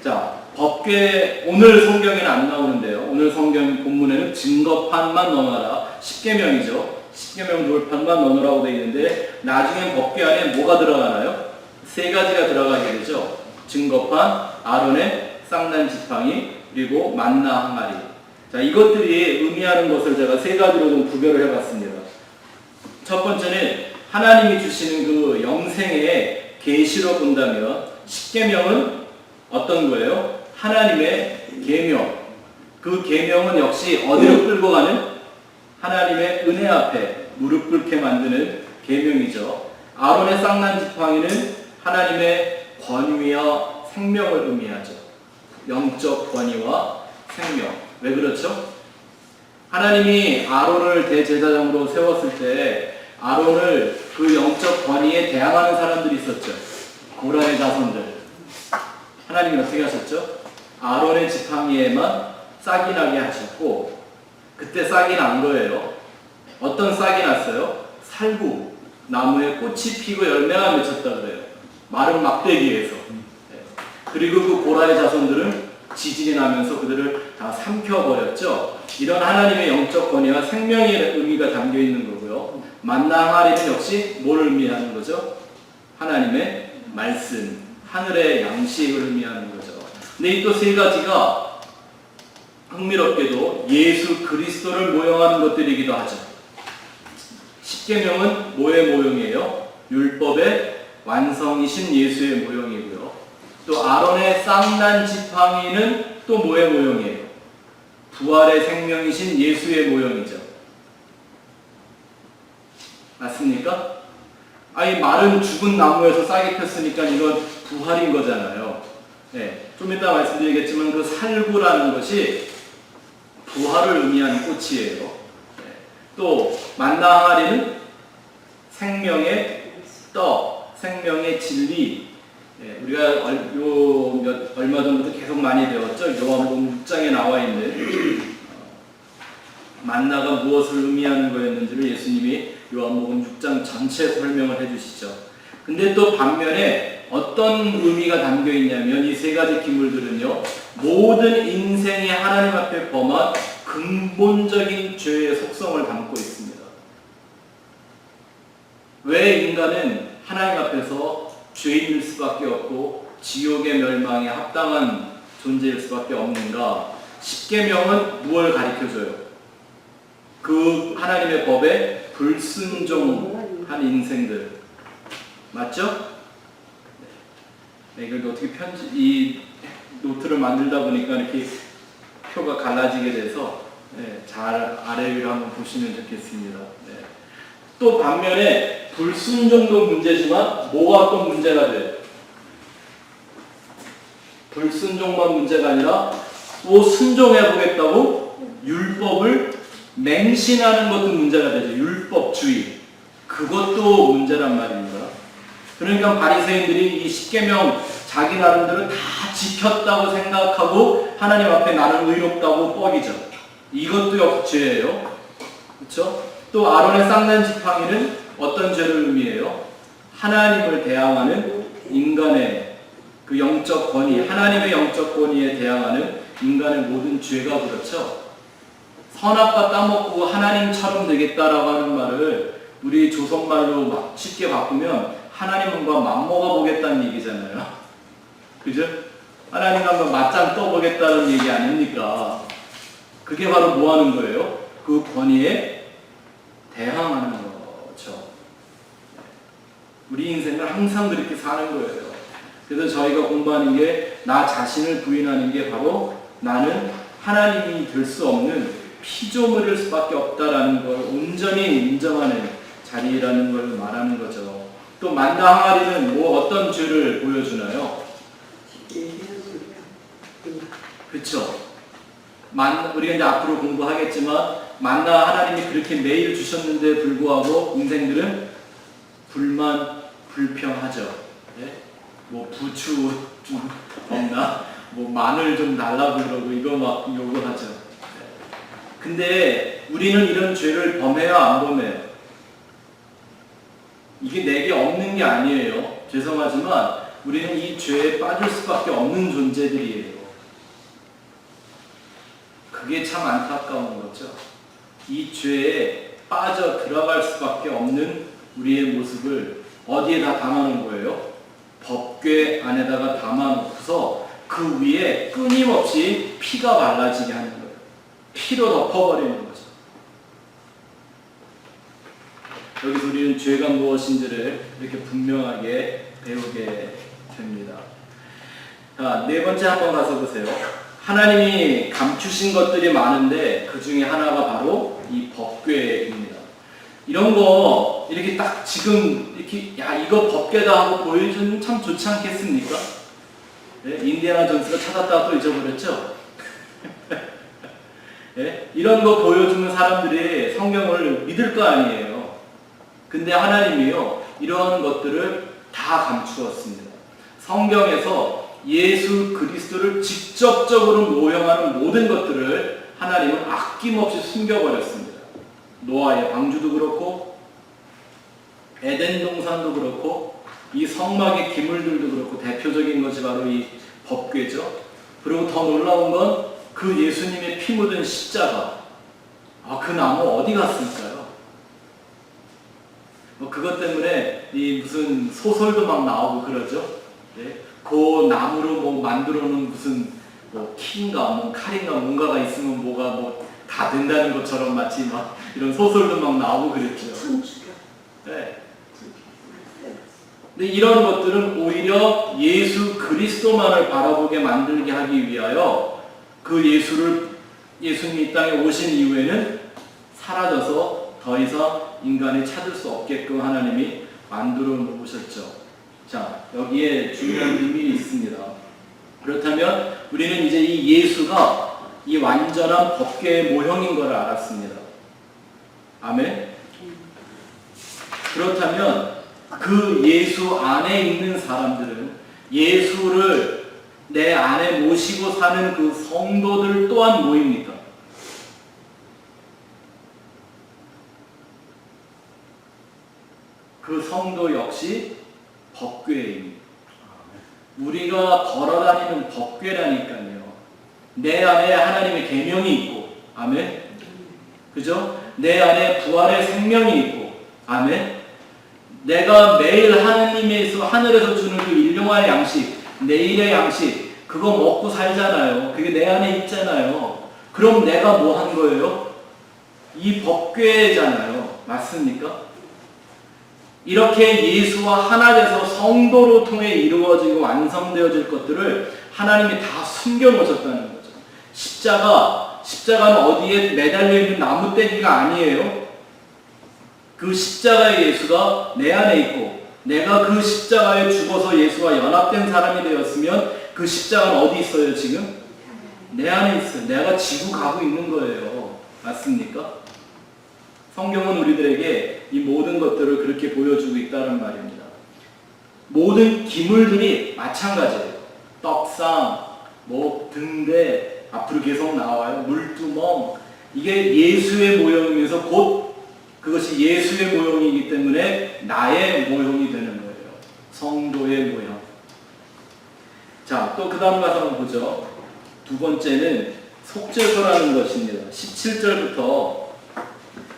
자, 법궤 오늘 성경에는 안 나오는데요. 오늘 성경 본문에는 증거판만 넣어놔라. 십계명이죠. 십계명 돌판만 넣어놓으라고 되어 있는데 나중엔 법궤 안에 뭐가 들어가나요? 세 가지가 들어가게 되죠. 증거판, 아론의 쌍난 지팡이, 그리고 만나 항아리. 자, 이것들이 의미하는 것을 제가 세 가지로 좀 구별을 해봤습니다. 첫 번째는 하나님이 주시는 그 영생의 계시로 본다면 십계명은 어떤 거예요? 하나님의 계명. 그 계명은 역시 어디로 끌고 가는? 하나님의 은혜 앞에 무릎 꿇게 만드는 계명이죠. 아론의 쌍난 지팡이는 하나님의 권위와 생명을 의미하죠. 영적 권위와 생명. 왜 그렇죠? 하나님이 아론을 대제사장으로 세웠을 때 아론을 그 영적 권위에 대항하는 사람들이 있었죠. 고라의 자손들. 하나님이 어떻게 하셨죠? 아론의 지팡이에만 싹이 나게 하셨고, 그때 싹이 난 거예요. 어떤 싹이 났어요? 살구. 나무에 꽃이 피고 열매가 맺혔다 그래요. 마른 막대기에서. 그리고 그 고라의 자손들은 지진이 나면서 그들을 다 삼켜버렸죠. 이런 하나님의 영적 권위와 생명의 의미가 담겨 있는 거고요. 만나 항아리는 역시 뭘 의미하는 거죠? 하나님의 말씀, 하늘의 양식을 의미하는 거죠. 근데 이 또 세 가지가 흥미롭게도 예수 그리스도를 모형하는 것들이기도 하죠. 십계명은 뭐의 모형이에요? 율법의 완성이신 예수의 모형이고요. 또 아론의 쌍난 지팡이는 또 뭐의 모형이에요? 부활의 생명이신 예수의 모형이죠. 맞습니까? 아니 말은 죽은 나무에서 싹이 폈으니까 이건 부활인 거잖아요. 네, 좀 이따 말씀드리겠지만 그 살구라는 것이 부활을 의미하는 꽃이에요. 네, 또 만나 항아리는 생명의 떡, 생명의 진리. 네, 우리가 얼마 전부터 계속 많이 배웠죠. 요한복음 6장에 나와 있는 만나가 무엇을 의미하는 거였는지를 예수님이 요한복음 6장 전체 설명을 해주시죠. 근데 또 반면에 어떤 의미가 담겨 있냐면 이 세 가지 기물들은요, 모든 인생의 하나님 앞에 범한 근본적인 죄의 속성을 담고 있습니다. 왜 인간은 하나님 앞에서 죄인일 수밖에 없고 지옥의 멸망에 합당한 존재일 수밖에 없는가? 십계명은 무엇을 가르쳐줘요? 그 하나님의 법에 불순종한 인생들, 맞죠? 네, 이걸 어떻게 이 노트를 만들다 보니까 이렇게 표가 갈라지게 돼서 잘 아래 위로 한번 보시면 좋겠습니다. 네. 또 반면에 불순종도 문제지만 뭐가 어떤 문제가 돼요? 불순종만 문제가 아니라 또 순종해 보겠다고 율법을 맹신하는 것도 문제가 되죠. 율법주의. 그것도 문제란 말입니다. 그러니까 바리새인들이 이 십계명 자기 나름대로 다 지켰다고 생각하고 하나님 앞에 나는 의롭다고 뻐기죠. 이것도 역시 죄예요. 그렇죠? 또 아론의 쌍난 지팡이는 어떤 죄를 의미해요? 하나님을 대항하는 인간의 그 영적 권위, 하나님의 영적 권위에 대항하는 인간의 모든 죄가 그렇죠. 선악과 따먹고 하나님처럼 되겠다라고 하는 말을 우리 조선말로 막 쉽게 바꾸면 하나님과 맞먹어 보겠다는 얘기잖아요. 그죠? 하나님과 한번 맞짱 떠보겠다는 얘기 아닙니까? 그게 바로 뭐 하는 거예요? 그 권위에 대항하는 거죠. 우리 인생을 항상 그렇게 사는 거예요. 그래서 저희가 공부하는 게 나 자신을 부인하는 게 바로 나는 하나님이 될 수 없는 피조물일 수밖에 없다라는 걸 온전히 인정하는 자리라는 걸 말하는 거죠. 또 만나 항아리는 뭐 어떤 죄를 보여주나요? 그렇죠. 우리가 이제 앞으로 공부하겠지만 만나 하나님이 그렇게 매일 주셨는데 불구하고 인생들은 불만 불평하죠. 네? 뭐 부추 좀 없나? 뭐 마늘 좀 달라고 그러고 이거 막 요구하죠. 근데 우리는 이런 죄를 범해요, 안 범해요? 이게 내게 없는 게 아니에요. 죄송하지만 우리는 이 죄에 빠질 수밖에 없는 존재들이에요. 그게 참 안타까운 거죠. 이 죄에 빠져 들어갈 수밖에 없는 우리의 모습을 어디에다 담아놓은 거예요? 법궤 안에다가 담아놓고서 그 위에 끊임없이 피가 발라지게 하는 거예요. 피로 덮어버리는 거죠. 여기서 우리는 죄가 무엇인지를 이렇게 분명하게 배우게 됩니다. 자, 네 번째 한번 가서 보세요. 하나님이 감추신 것들이 많은데 그 중에 하나가 바로 이 법궤입니다. 이런 거 이렇게 딱 지금 이렇게 야 이거 법궤다 하고 보여주면 참 좋지 않겠습니까? 네? 인디아나 존스가 찾았다가 또 잊어버렸죠? 네? 이런 거 보여주면 사람들이 성경을 믿을 거 아니에요. 근데 하나님이요 이런 것들을 다 감추었습니다. 성경에서 예수 그리스도를 직접적으로 모형하는 모든 것들을 하나님은 아낌없이 숨겨버렸습니다. 노아의 방주도 그렇고 에덴 동산도 그렇고 이 성막의 기물들도 그렇고 대표적인 것이 바로 이 법궤죠. 그리고 더 놀라운 건 그 예수님의 피 묻은 십자가. 그 나무 어디 갔을까요? 그것 때문에 이 무슨 소설도 막 나오고 그러죠. 네? 그 나무로 뭐 만들어 놓은 무슨 뭐 키인가 뭐 칼인가 뭔가가 있으면 뭐가 뭐 다 된다는 것처럼 마치 막 이런 소설도 막 나오고 그랬죠. 네. 근데 이런 것들은 오히려 예수 그리스도만을 바라보게 만들게 하기 위하여 그 예수님이 이 땅에 오신 이후에는 사라져서 더 이상 인간이 찾을 수 없게끔 하나님이 만들어 놓으셨죠. 자, 여기에 중요한 의미가 있습니다. 그렇다면 우리는 이제 이 예수가 이 완전한 법궤의 모형인 것을 알았습니다. 아멘. 그렇다면 그 예수 안에 있는 사람들은 예수를 내 안에 모시고 사는 그 성도들 또한 뭐입니까? 그 성도 역시 법궤입니다. 우리가 걸어다니는 법궤라니까요. 내 안에 하나님의 계명이 있고, 아멘. 그죠? 내 안에 부활의 생명이 있고, 아멘. 내가 매일 하나님에서 하늘에서 주는 그 일용할 양식, 내일의 양식, 그거 먹고 살잖아요. 그게 내 안에 있잖아요. 그럼 내가 뭐 한 거예요? 이 법궤잖아요. 맞습니까? 이렇게 예수와 하나 돼서 성도로 통해 이루어지고 완성되어질 것들을 하나님이 다 숨겨놓으셨다는 거죠. 십자가는 어디에 매달려 있는 나무떼기가 아니에요. 그 십자가의 예수가 내 안에 있고, 내가 그 십자가에 죽어서 예수와 연합된 사람이 되었으면 그 십자가는 어디 있어요 지금? 내 안에 있어요. 내가 지고 가고 있는 거예요. 맞습니까? 성경은 우리들에게 이 모든 것들을 그렇게 보여주고 있다는 말입니다. 모든 기물들이 마찬가지예요. 떡상, 등대, 앞으로 계속 나와요. 물두멍. 이게 예수의 모형이면서 곧 그것이 예수의 모형이기 때문에 나의 모형이 되는 거예요. 성도의 모형. 자, 또 그 다음 가서 한번 보죠. 두 번째는 속죄소라는 것입니다. 17절부터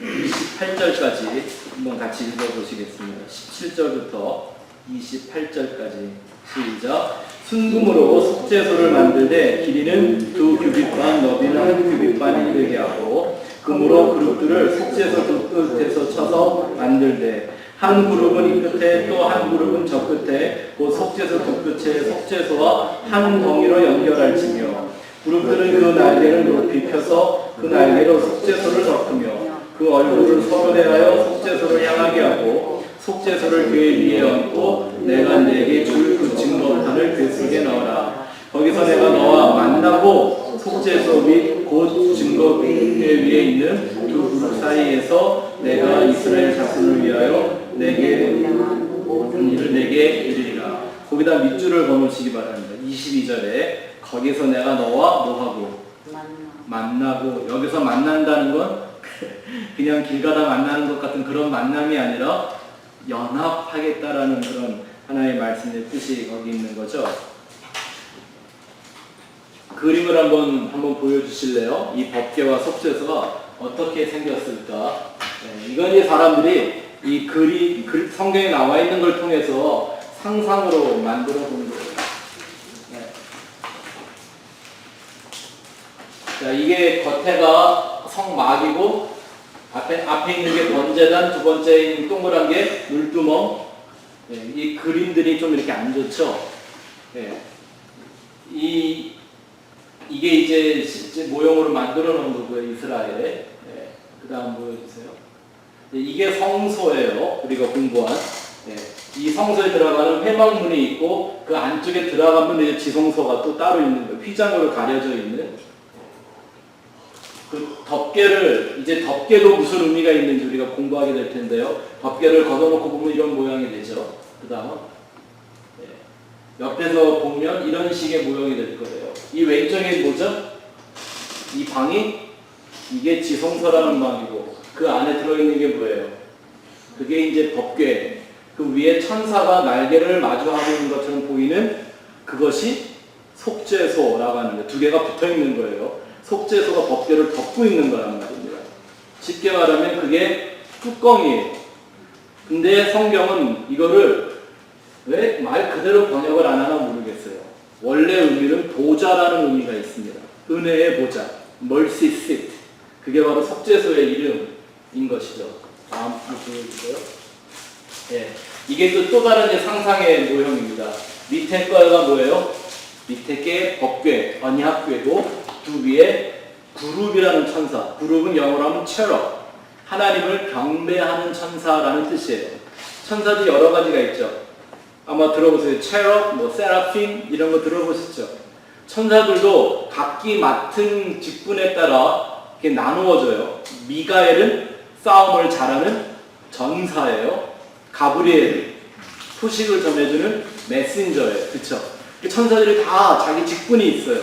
28절까지 한번 같이 읽어보시겠습니다. 17절부터 28절까지 시작. 순금으로 속죄소를 만들되 길이는 2규빗반, 너비는 1규빗반이 되게 하고 금으로 그룹들을 속죄소 두 끝에서 쳐서 만들되 한 그룹은 이 끝에 또 한 그룹은 저 끝에 곧 속죄소 두 끝에 속죄소와 한 덩이로 연결할지며 그룹들은 그 날개를 높이 펴서 그 날개로 속죄소를 덮으며 그 얼굴을 서로 대하여 속죄소를 향하게 하고 속죄소를 그 위에 얹고 내가 내게 줄 그 증거판을 그 속에 넣어라. 거기서 내가 너와 만나고 속죄소 및 곧 증거궤 위에 있는 두 그룹 사이에서 내가 이스라엘 자손을 위하여 내게 일을 내게 이르리라. 거기다 밑줄을 거놓으시기 바랍니다. 22절에 거기서 내가 너와 뭐하고 만나고, 여기서 만난다는 건 그냥 길 가다 만나는 것 같은 그런 만남이 아니라 연합하겠다라는 그런 하나의 말씀의 뜻이 거기 있는 거죠. 그림을 한번 보여주실래요? 이 법궤와 속죄소가 어떻게 생겼을까? 네, 이건 이제 사람들이 이 성경에 나와 있는 걸 통해서 상상으로 만들어 본 거예요. 네. 자, 이게 겉에가 성막이고 앞에 있는 게 번제단, 두 번째에 있는 동그란 게 물두멍. 네, 이 그림들이 좀 이렇게 안 좋죠. 네. 이게 이제 실제 모형으로 만들어 놓은 거고요, 이스라엘에. 네. 그 다음 보여주세요. 네, 이게 성소예요. 우리가 공부한. 네. 이 성소에 들어가는 회막문이 있고 그 안쪽에 들어가면 이제 지성소가 또 따로 있는 거예요. 휘장으로 가려져 있는. 그 덮개도 무슨 의미가 있는지 우리가 공부하게 될 텐데요. 덮개를 걷어놓고 보면 이런 모양이 되죠. 그 다음 옆에서 보면 이런 식의 모형이 될 거예요. 이 왼쪽에 뭐죠? 이 방이 이게 지성소라는 방이고 그 안에 들어있는 게 뭐예요? 그게 이제 법궤. 그 위에 천사가 날개를 마주하고 있는 것처럼 보이는 그것이 속죄소라고 하는 거예요. 두 개가 붙어 있는 거예요. 속죄소가 법궤를 덮고 있는 거란 말입니다. 쉽게 말하면 그게 뚜껑이에요. 근데 성경은 이거를 왜 말 그대로 번역을 안 하나 모르겠어요. 원래 의미는 보좌라는 의미가 있습니다. 은혜의 보좌, mercy seat. 그게 바로 속죄소의 이름인 것이죠. 다음 보여주세요. 예, 이게 또 다른 상상의 모형입니다. 밑에 거가 뭐예요? 밑에 게 법궤, 언약궤고 두 위에 그룹이라는 천사. 그룹은 영어로 하면 cherub. 하나님을 경배하는 천사라는 뜻이에요. 천사들이 여러 가지가 있죠. 아마 들어보세요. 체럽, 세라핌 이런 거 들어보셨죠? 천사들도 각기 맡은 직분에 따라 이렇게 나누어져요. 미가엘은 싸움을 잘하는 전사예요. 가브리엘은 소식을 전해주는 메신저예요. 그쵸? 천사들이 다 자기 직분이 있어요.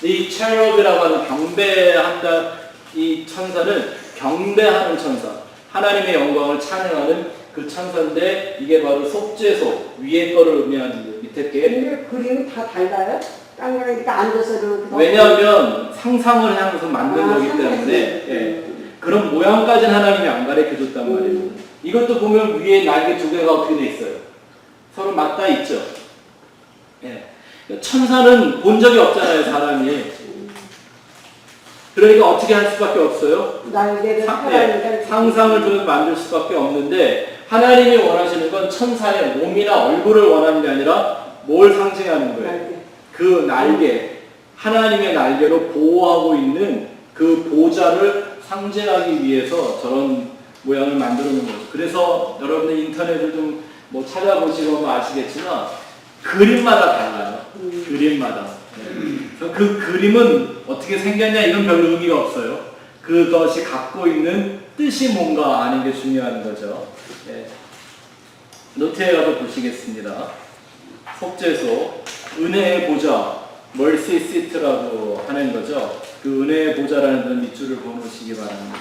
이 체럽이라고 하는 경배한다, 이 천사는 경배하는 천사, 하나님의 영광을 찬양하는 그 천사인데, 이게 바로 속죄소 위에 거를 의미하는 밑에 게. 그림이 다 달라요? 땅에 이렇게 앉아서 왜냐하면 상상을 향해서 만든 거기 때문에 그런 모양까지는 하나님이 안 가르쳐줬단 말이에요. 이것도 보면 위에 날개 두 개가 어떻게 돼 있어요? 서로 맞닿아 있죠. 천사는 본 적이 없잖아요, 사람이. 그러니까 어떻게 할 수밖에 없어요? 상상을 통해서 만들 수밖에 없는데, 하나님이 원하시는 건 천사의 몸이나 얼굴을 원하는 게 아니라 뭘 상징하는 거예요? 그 날개, 하나님의 날개로 보호하고 있는 그 보좌를 상징하기 위해서 저런 모양을 만들어 놓은 거죠. 그래서 여러분들 인터넷을 좀 찾아보시면 아시겠지만 그림마다 달라요. 그림마다. 그래서 그 그림은 어떻게 생겼냐 이건 별로 의미가 없어요. 그것이 갖고 있는 뜻이 뭔가 아는 게 중요한 거죠. 노트에 가서 보시겠습니다. 속죄소, 은혜의 보좌, 멀시 시트라고 하는 거죠. 그 은혜의 보좌라는 건 밑줄을 보시기 바랍니다.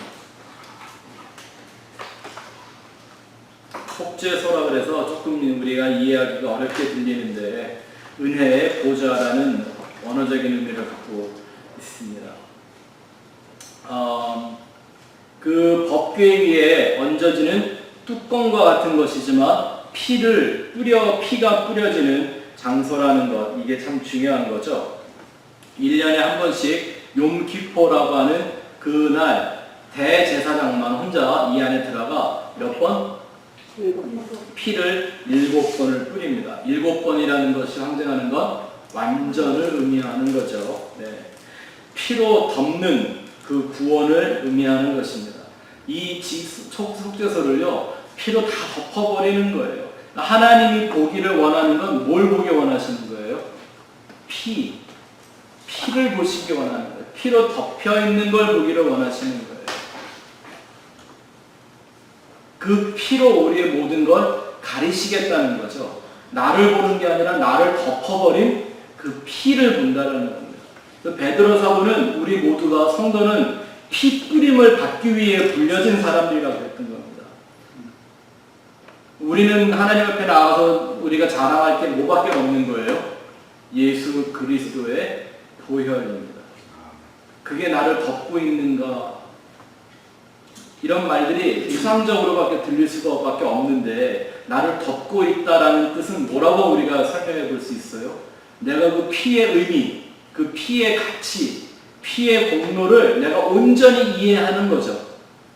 속죄소라 그래서 조금 우리가 이해하기가 어렵게 들리는데, 은혜의 보좌라는 원어적인 의미를 갖고 있습니다. 그 법궤 위에 얹어지는 뚜껑과 같은 것이지만 피가 뿌려지는 장소라는 것, 이게 참 중요한 거죠. 1년에 한 번씩 욤키포라고 하는 그날 대제사장만 혼자 이 안에 들어가 몇 번? 피를 7번을 뿌립니다. 7번이라는 것이 상징하는 건 완전을 의미하는 거죠. 피로 덮는 그 구원을 의미하는 것입니다. 이 속죄소를요, 피로 다 덮어버리는 거예요. 하나님이 보기를 원하는 건 뭘 보기 원하시는 거예요? 피를 보시기 원하는 거예요. 피로 덮여있는 걸 보기를 원하시는 거예요. 그 피로 우리의 모든 걸 가리시겠다는 거죠. 나를 보는 게 아니라 나를 덮어버린 그 피를 본다는 겁니다. 베드로 사도는 우리 모두가, 성도는 피 뿌림을 받기 위해 불려진 사람들이라고 했던 겁니다. 우리는 하나님 앞에 나와서 우리가 자랑할 게 뭐밖에 없는 거예요? 예수 그리스도의 보혈입니다. 그게 나를 덮고 있는가? 이런 말들이 이상적으로밖에 들릴 수밖에 없는데, 나를 덮고 있다라는 뜻은 뭐라고 우리가 설명해 볼 수 있어요? 내가 그 피의 의미, 그 피의 가치, 피의 공로를 내가 온전히 이해하는 거죠.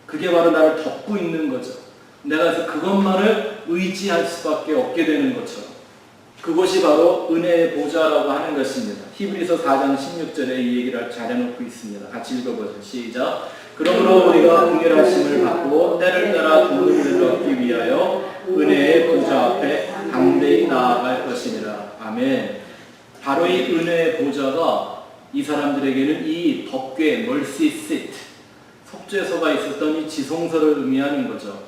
그게 바로 나를 덮고 있는 거죠. 내가 그래서 그것만을 의지할 수밖에 없게 되는 것처럼, 그것이 바로 은혜의 보좌라고 하는 것입니다. 히브리서 4장 16절에 이 얘기를 잘 해놓고 있습니다. 같이 읽어보죠. 시작. 그러므로 우리가 긍휼하심을 받고 때를 따라 도움을 얻기 위하여 은혜의 보좌 앞에 담대히 나아갈 것이니라. 아멘. 바로 이 은혜의 보좌가 이 사람들에게는 이 법궤, 멀시 시트, 속죄소가 있었던 이 지성소를 의미하는 거죠.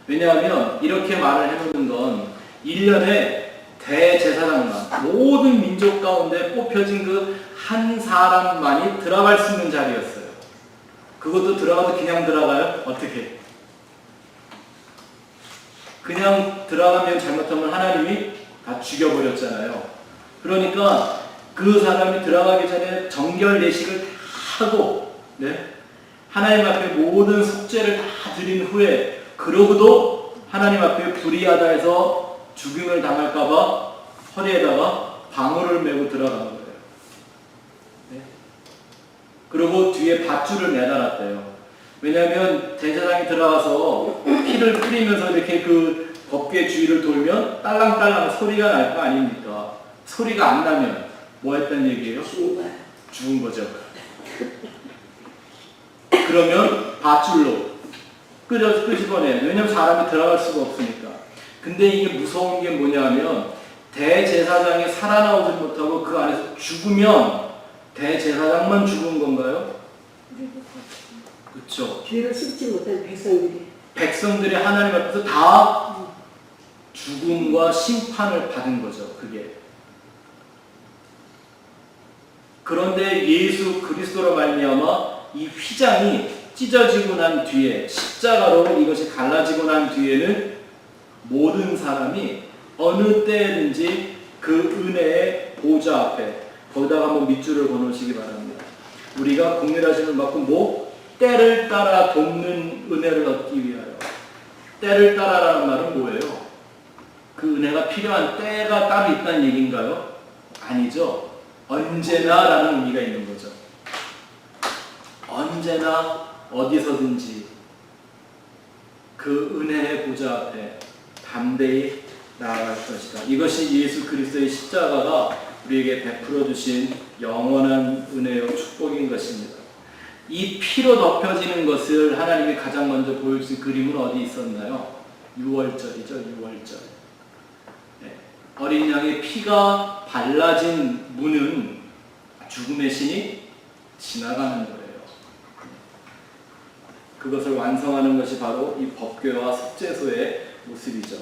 왜냐하면 이렇게 말을 해놓는 건 1년에 대제사장만, 모든 민족 가운데 뽑혀진 그 한 사람만이 들어갈 수 있는 자리였어요. 그것도 들어가도 그냥 들어가요? 어떻게? 그냥 들어가면 잘못하면 하나님이 다 죽여버렸잖아요. 그러니까 그 사람이 들어가기 전에 정결 예식을 다 하고, 하나님 앞에 모든 속죄를 다 드린 후에, 그러고도 하나님 앞에 불의하다 해서 죽임을 당할까봐 허리에다가 방울을 메고 들어간 거예요. 그리고 뒤에 밧줄을 매달았대요. 왜냐하면 제사장이 들어가서 피를 뿌리면서 이렇게 그 법궤 주위를 돌면 딸랑딸랑 소리가 날 거 아닙니까? 소리가 안 나면 뭐 했단 얘기예요? 죽은 거죠. 그러면 밧줄로 끄집어내. 왜냐면 사람이 들어갈 수가 없으니까. 근데 이게 무서운 게 뭐냐면 대제사장이 살아나오지 못하고 그 안에서 죽으면 대제사장만 죽은 건가요? 그렇죠. 죄를 씻지 못한 백성들이 하나님 앞에서 다 죽음과 심판을 받은 거죠. 그게. 그런데 예수 그리스도로 말미암아 이 휘장이 찢어지고 난 뒤에 십자가로 이것이 갈라지고 난 뒤에는 모든 사람이 어느 때든지 그 은혜의 보좌 앞에 거기다가 한번 밑줄을 그어놓으시기 바랍니다. 우리가 국률하심을 받고 때를 따라 돕는 은혜를 얻기 위하여. 때를 따라라는 말은 뭐예요? 그 은혜가 필요한 때가 따로 있다는 얘기인가요? 아니죠. 언제나라는 의미가 있는 거죠. 언제나 어디서든지 그 은혜의 보좌 앞에 담대히 나아갈 것이다. 이것이 예수 그리스도의 십자가가 우리에게 베풀어 주신 영원한 은혜요 축복인 것입니다. 이 피로 덮여지는 것을 하나님이 가장 먼저 보여주신 그림은 어디 있었나요? 6월절이죠. 6월절. 네. 어린 양의 피가 발라진 문은 죽음의 신이 지나가는 거예요. 그것을 완성하는 것이 바로 이 법궤와 속죄소의 모습이죠.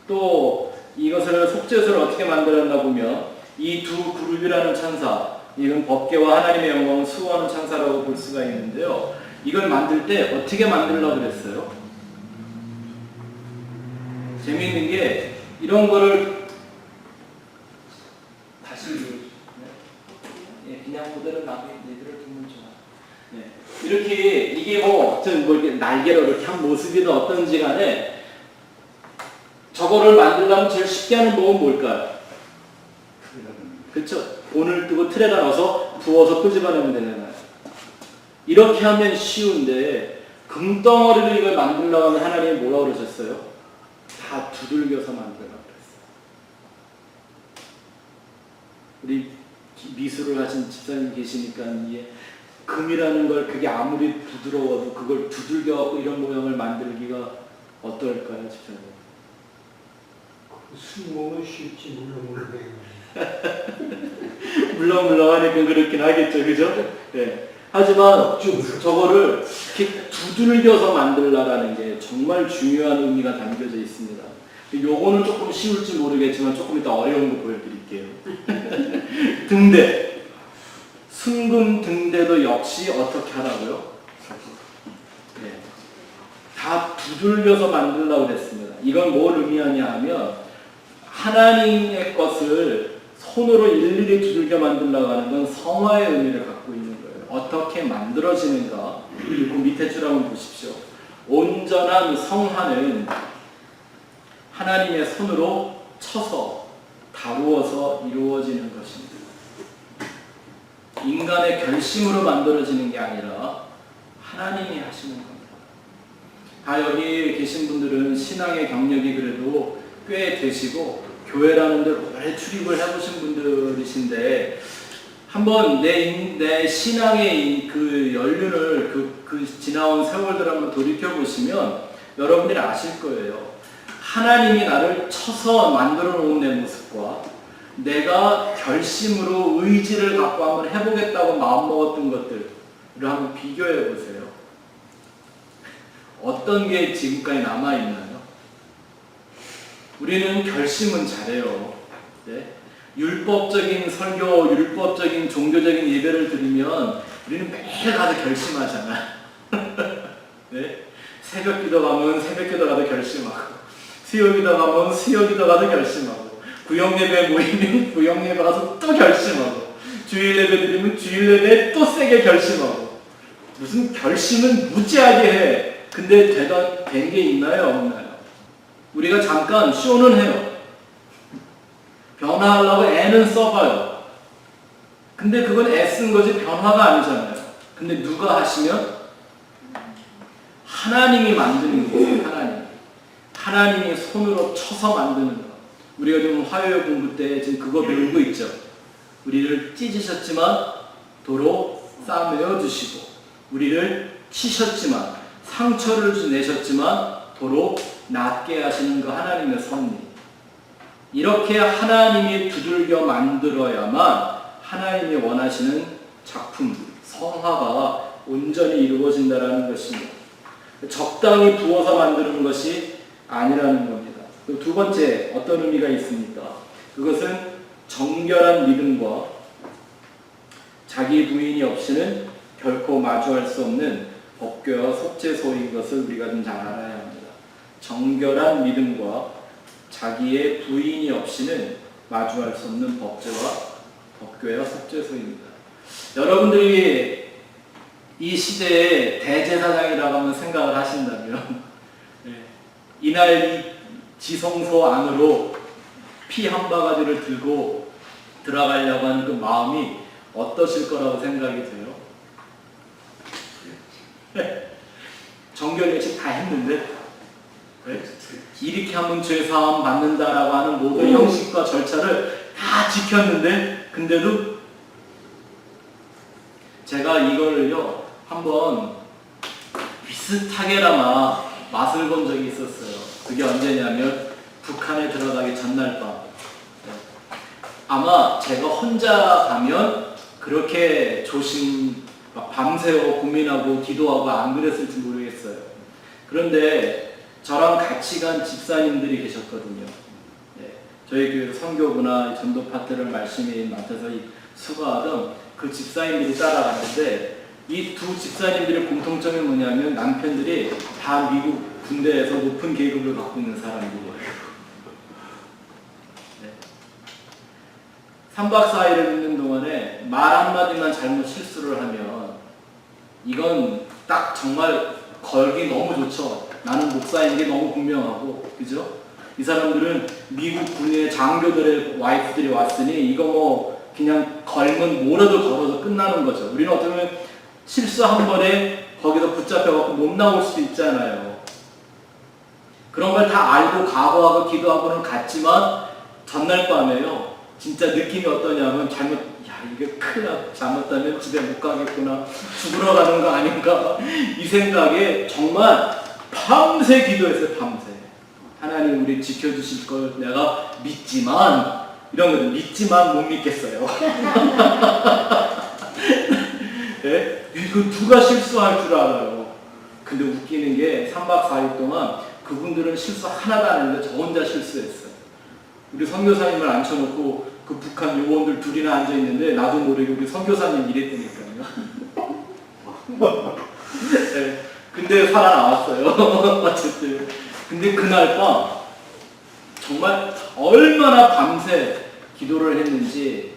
또 이것을 속죄소를 어떻게 만들었나 보면 이 두 그룹이라는 천사, 이건 법궤와 하나님의 영광을 수호하는 천사라고 볼 수가 있는데요. 이걸 만들 때 어떻게 만들려고 그랬어요? 재미있는 게 이런 거를 다시 그냥 그대로 나도 얘들을 두면 좋아. 네. 이렇게 이게 뭐 이렇게 날개로 이렇게 한 모습이든 어떤지 간에 저거를 만들려면 제일 쉽게 하는 법은 뭘까요? 그렇죠? 본을 뜨고 틀에다 넣어서 부어서 끄집어내면 되잖아요. 이렇게 하면 쉬운데 금덩어리를 이걸 만들려고 하면 하나님이 뭐라고 그러셨어요? 다 두들겨서 만들라고 그랬어요. 우리 미술을 하신 집사님 계시니까 이게 금이라는 걸 그게 아무리 부드러워도 그걸 두들겨갖고 이런 모양을 만들기가 어떨까요, 집사님? 수모는 쉽지 물렁물렁해요. 물렁물렁하니까 그렇긴 하겠죠, 그죠? 네. 하지만 저거를 이렇게 두들겨서 만들라라는 게 정말 중요한 의미가 담겨져 있습니다. 요거는 조금 쉬울지 모르겠지만 조금 이따 어려운 거 보여드릴게요. 등대. 순금 등대도 역시 어떻게 하라고요? 네. 다 두들겨서 만들라고 그랬습니다. 이건 뭘 의미하냐 하면 하나님의 것을 손으로 일일이 두들겨 만들려고 하는 건 성화의 의미를 갖고 있는 거예요. 어떻게 만들어지는가? 그 밑에 줄 한번 보십시오. 온전한 성화는 하나님의 손으로 쳐서 다루어서 이루어지는 것입니다. 인간의 결심으로 만들어지는 게 아니라 하나님이 하시는 겁니다. 다 여기 계신 분들은 신앙의 경력이 그래도 꽤 되시고 교회라는 데 오래 출입을 해보신 분들이신데 한번 내 신앙의 그 연륜을 그 지나온 세월들 한번 돌이켜보시면 여러분들이 아실 거예요. 하나님이 나를 쳐서 만들어 놓은 내 모습과 내가 결심으로 의지를 갖고 한번 해보겠다고 마음먹었던 것들을 한번 비교해 보세요. 어떤 게 지금까지 남아있나요? 우리는 결심은 잘해요. 네? 율법적인 설교, 율법적인 종교적인 예배를 드리면 우리는 매일 가서 결심하잖아. 네? 새벽 기도 가면 새벽 기도 가서 결심하고, 수요 기도 가면 수요 기도 가서 결심하고, 구역 예배 모이면 구역 예배 가서 또 결심하고, 주일 예배 드리면 주일 예배 또 세게 결심하고, 무슨 결심은 무지하게 해. 근데 된 게 있나요? 없나요? 우리가 잠깐 쇼는 해요. 변화하려고 애는 써봐요. 근데 그건 애쓴 거지 변화가 아니잖아요. 근데 누가 하시면? 하나님이 만드는 거예요. 하나님이 손으로 쳐서 만드는 거. 우리가 지금 화요일 공부 때 지금 그거 배우고 있죠. 우리를 찢으셨지만 도로 싸매어 주시고, 우리를 치셨지만 상처를 내셨지만 도로 낫게 하시는 그 하나님의 섭리. 이렇게 하나님이 두들겨 만들어야만 하나님이 원하시는 작품, 성화가 온전히 이루어진다는 것입니다. 적당히 부어서 만드는 것이 아니라는 겁니다. 또 두 번째 어떤 의미가 있습니까? 그것은 정결한 믿음과 자기 부인이 없이는 결코 마주할 수 없는 법궤와 속죄소인 것을 우리가 좀 잘 알아야 합니다. 정결한 믿음과 자기의 부인이 없이는 마주할 수 없는 법궤와 속죄소입니다. 여러분들이 이 시대에 대제사장이라고 하면 생각을 하신다면 이날 이 지성소 안으로 피 한 바가지를 들고 들어가려고 하는 그 마음이 어떠실 거라고 생각이 돼요? 정결 예식 다 했는데 이렇게 하면 죄사함 받는다라고 하는 모든 형식과 절차를 다 지켰는데 근데도 제가 이거를요 한번 비슷하게나마 맛을 본 적이 있었어요. 그게 언제냐면 북한에 들어가기 전날 밤. 아마 제가 혼자 가면 그렇게 막 밤새워 고민하고 기도하고 안 그랬을지 모르겠어요. 그런데 저랑 같이 간 집사님들이 계셨거든요. 저희 교회 선교부나 전도 파트를 말씀이 맡아서 수고하던 그 집사님들이 따라갔는데 이 두 집사님들의 공통점이 뭐냐면 남편들이 다 미국 군대에서 높은 계급을 갖고 있는 사람들이에요. 3박 4일을 있는 동안에 말 한마디만 잘못 실수를 하면 이건 딱 정말 걸기 너무 좋죠. 나는 목사인 게 너무 분명하고, 그죠? 이 사람들은 미국 군의 장교들의 와이프들이 왔으니 이거 뭐 그냥 걸면 뭐라도 걸어서 끝나는 거죠. 우리는 어떻게 보면 실수 한 번에 거기서 붙잡혀갖고 못 나올 수도 있잖아요. 그런 걸 다 알고 각오하고 기도하고는 갔지만 전날 밤에요. 진짜 느낌이 어떠냐면 이게 큰일 나 잘못하면 집에 못 가겠구나, 죽으러 가는 거 아닌가 이 생각에 정말 밤새 기도했어요. 밤새 하나님 우리 지켜주실 걸 내가 믿지만 이런 거죠. 믿지만 못 믿겠어요. 네? 이거 누가 실수할 줄 알아요. 근데 웃기는 게 3박 4일 동안 그분들은 실수 하나도 안 했는데 저 혼자 실수했어요. 우리 선교사님을 앉혀놓고 그 북한 요원들 둘이나 앉아있는데 나도 모르게 우리 선교사님 이랬다니까요. 네, 근데 살아나왔어요. 어쨌든. 근데 그날 밤 정말 얼마나 밤새 기도를 했는지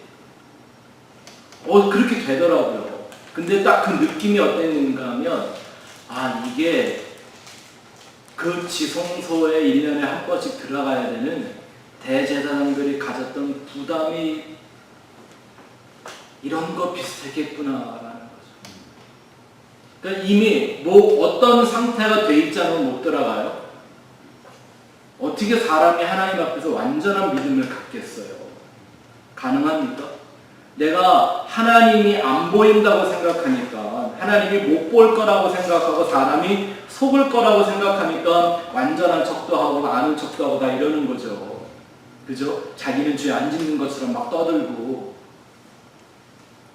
그렇게 되더라고요. 근데 딱 그 느낌이 어땠는가 하면 이게 그 지성소에 1년에 한 번씩 들어가야 되는 대제사장들이 가졌던 부담이 이런 거 비슷했겠구나라는 거죠. 그러니까 이미 어떤 상태가 돼 있지 않으면 못 들어가요. 어떻게 사람이 하나님 앞에서 완전한 믿음을 갖겠어요? 가능합니까? 내가 하나님이 안 보인다고 생각하니까, 하나님이 못 볼 거라고 생각하고 사람이 속을 거라고 생각하니까 완전한 척도 하고 아는 척도 하고 다 이러는 거죠. 그죠? 자기는 죄 안 짓는 것처럼 막 떠들고.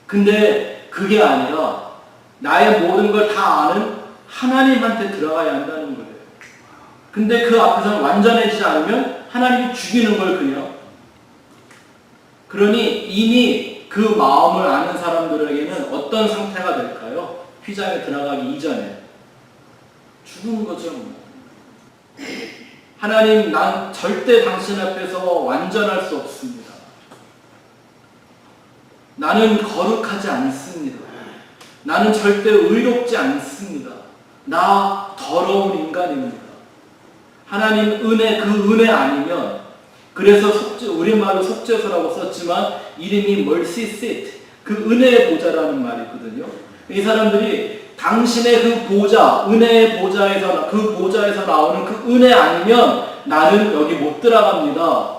근데 그게 아니라 나의 모든 걸 다 아는 하나님한테 들어가야 한다는 거예요. 근데 그 앞에서는 완전해지지 않으면 하나님이 죽이는 걸 그냥. 그러니 이미 그 마음을 아는 사람들에게는 어떤 상태가 될까요? 휘장에 들어가기 이전에 죽은 거죠. 하나님, 난 절대 당신 앞에서 완전할 수 없습니다. 나는 거룩하지 않습니다. 나는 절대 의롭지 않습니다. 나 더러운 인간입니다. 하나님 은혜, 그 은혜 아니면, 그래서 우리말로 속죄소라고 썼지만 이름이 mercy seat, 그 은혜의 보좌라는 말이 있거든요. 이 사람들이 당신의 그 보좌, 은혜의 보좌에서, 그 보좌에서 나오는 그 은혜 아니면 나는 여기 못 들어갑니다.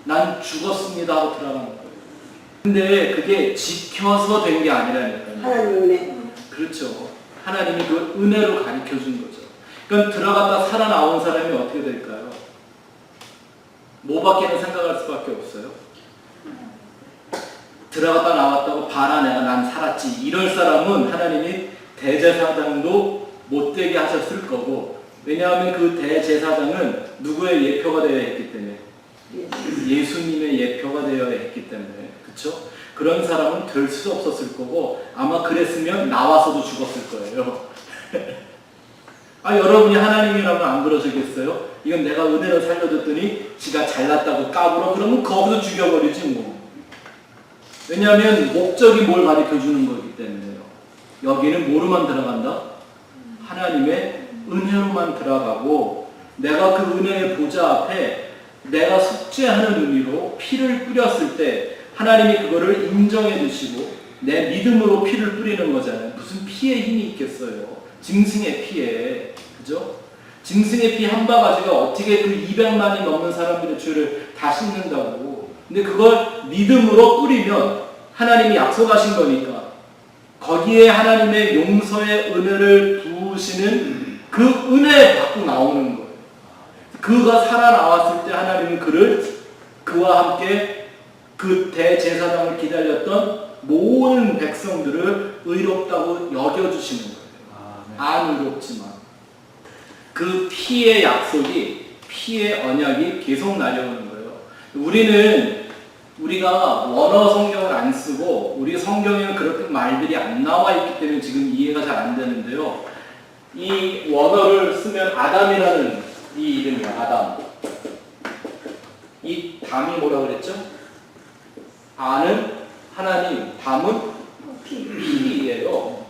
난 죽었습니다 하고 들어가는 거예요. 근데 그게 지켜서 된 게 아니라니까요. 하나님 은혜. 그렇죠. 하나님이 그 은혜로 가르쳐 준 거죠. 그럼 들어갔다 살아나온 사람이 어떻게 될까요? 뭐밖에는 생각할 수밖에 없어요. 들어갔다 나왔다고 봐라 내가 난 살았지. 이럴 사람은 하나님이 대제사장도 못되게 하셨을 거고, 왜냐하면 그 대제사장은 누구의 예표가 되어야 했기 때문에, 예수님의 예표가 되어야 했기 때문에, 그렇죠? 그런 사람은 될 수 없었을 거고, 아마 그랬으면 나와서도 죽었을 거예요. 여러분이 하나님이라면 안 그러시겠어요? 이건 내가 은혜로 살려줬더니 지가 잘났다고 까불어? 그러면 거기서 죽여버리지 뭐. 왜냐하면 목적이 뭘 가르쳐주는 거기 때문에요. 여기는 뭐로만 들어간다? 하나님의 은혜로만 들어가고, 내가 그 은혜의 보좌 앞에 내가 속죄하는 의미로 피를 뿌렸을 때 하나님이 그거를 인정해 주시고 내 믿음으로 피를 뿌리는 거잖아요. 무슨 피에 힘이 있겠어요. 짐승의 피에. 그죠? 짐승의 피 한 바가지가 어떻게 그 200만이 넘는 사람들의 죄를 다 씻는다고. 근데 그걸 믿음으로 뿌리면 하나님이 약속하신 거니까 거기에 하나님의 용서의 은혜를 부으시는 그 은혜 받고 나오는 거예요. 그가 살아나왔을 때 하나님은 그와 함께 그 대제사장을 기다렸던 모든 백성들을 의롭다고 여겨주시는 거예요. 안 의롭지만 그 피의 약속이, 피의 언약이 계속 날려오는 거예요. 우리가 원어 성경을 안 쓰고 우리 성경에는 그렇게 말들이 안 나와 있기 때문에 지금 이해가 잘 안 되는데요. 이 원어를 쓰면 아담이라는 이 이름이야. 아담. 이 담이 뭐라 그랬죠? 아는 하나님, 담은 피예요.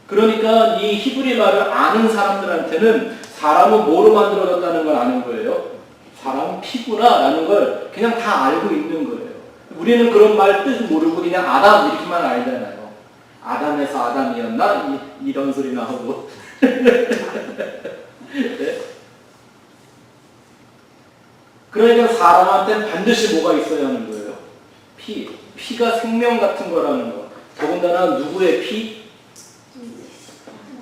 그러니까 이 히브리 말을 아는 사람들한테는 사람은 뭐로 만들어졌다는 걸 아는 거예요. 사람은 피구나 라는 걸 그냥 다 알고 있는 거예요. 우리는 그런 말 뜻 모르고 그냥 아담 이렇게만 알잖아요. 아담에서 아담이었나? 이런 소리나 하고. 네? 그러니까 사람한테는 반드시 뭐가 있어야 하는 거예요? 피. 피가 생명 같은 거라는 거. 더군다나 누구의 피?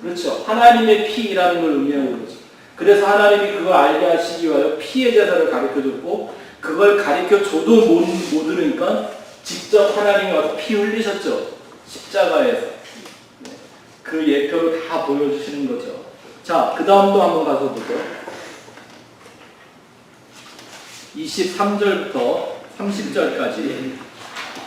그렇죠. 하나님의 피라는 걸 의미하는 거죠. 그래서 하나님이 그걸 알게 하시기 위하여 피의 제사를 가르쳐줬고, 그걸 가르쳐줘도 못 들으니까 직접 하나님이 와서 피 흘리셨죠. 십자가에서. 그 예표를 다 보여주시는 거죠. 자, 그 다음도 한번 가서 보죠. 23절부터 30절까지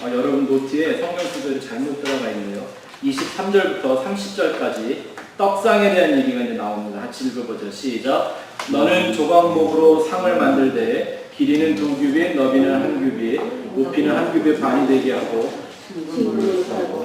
여러분 노트에 성경 구절이 잘못 들어가 있네요. 23절부터 30절까지 떡상에 대한 얘기가 이제 나옵니다. 같이 읽어보죠. 시작. 너는 조각목으로 상을 만들되 길이는 2규빗, 너비는 1규빗, 높이는 1규빗 반이 되게 하고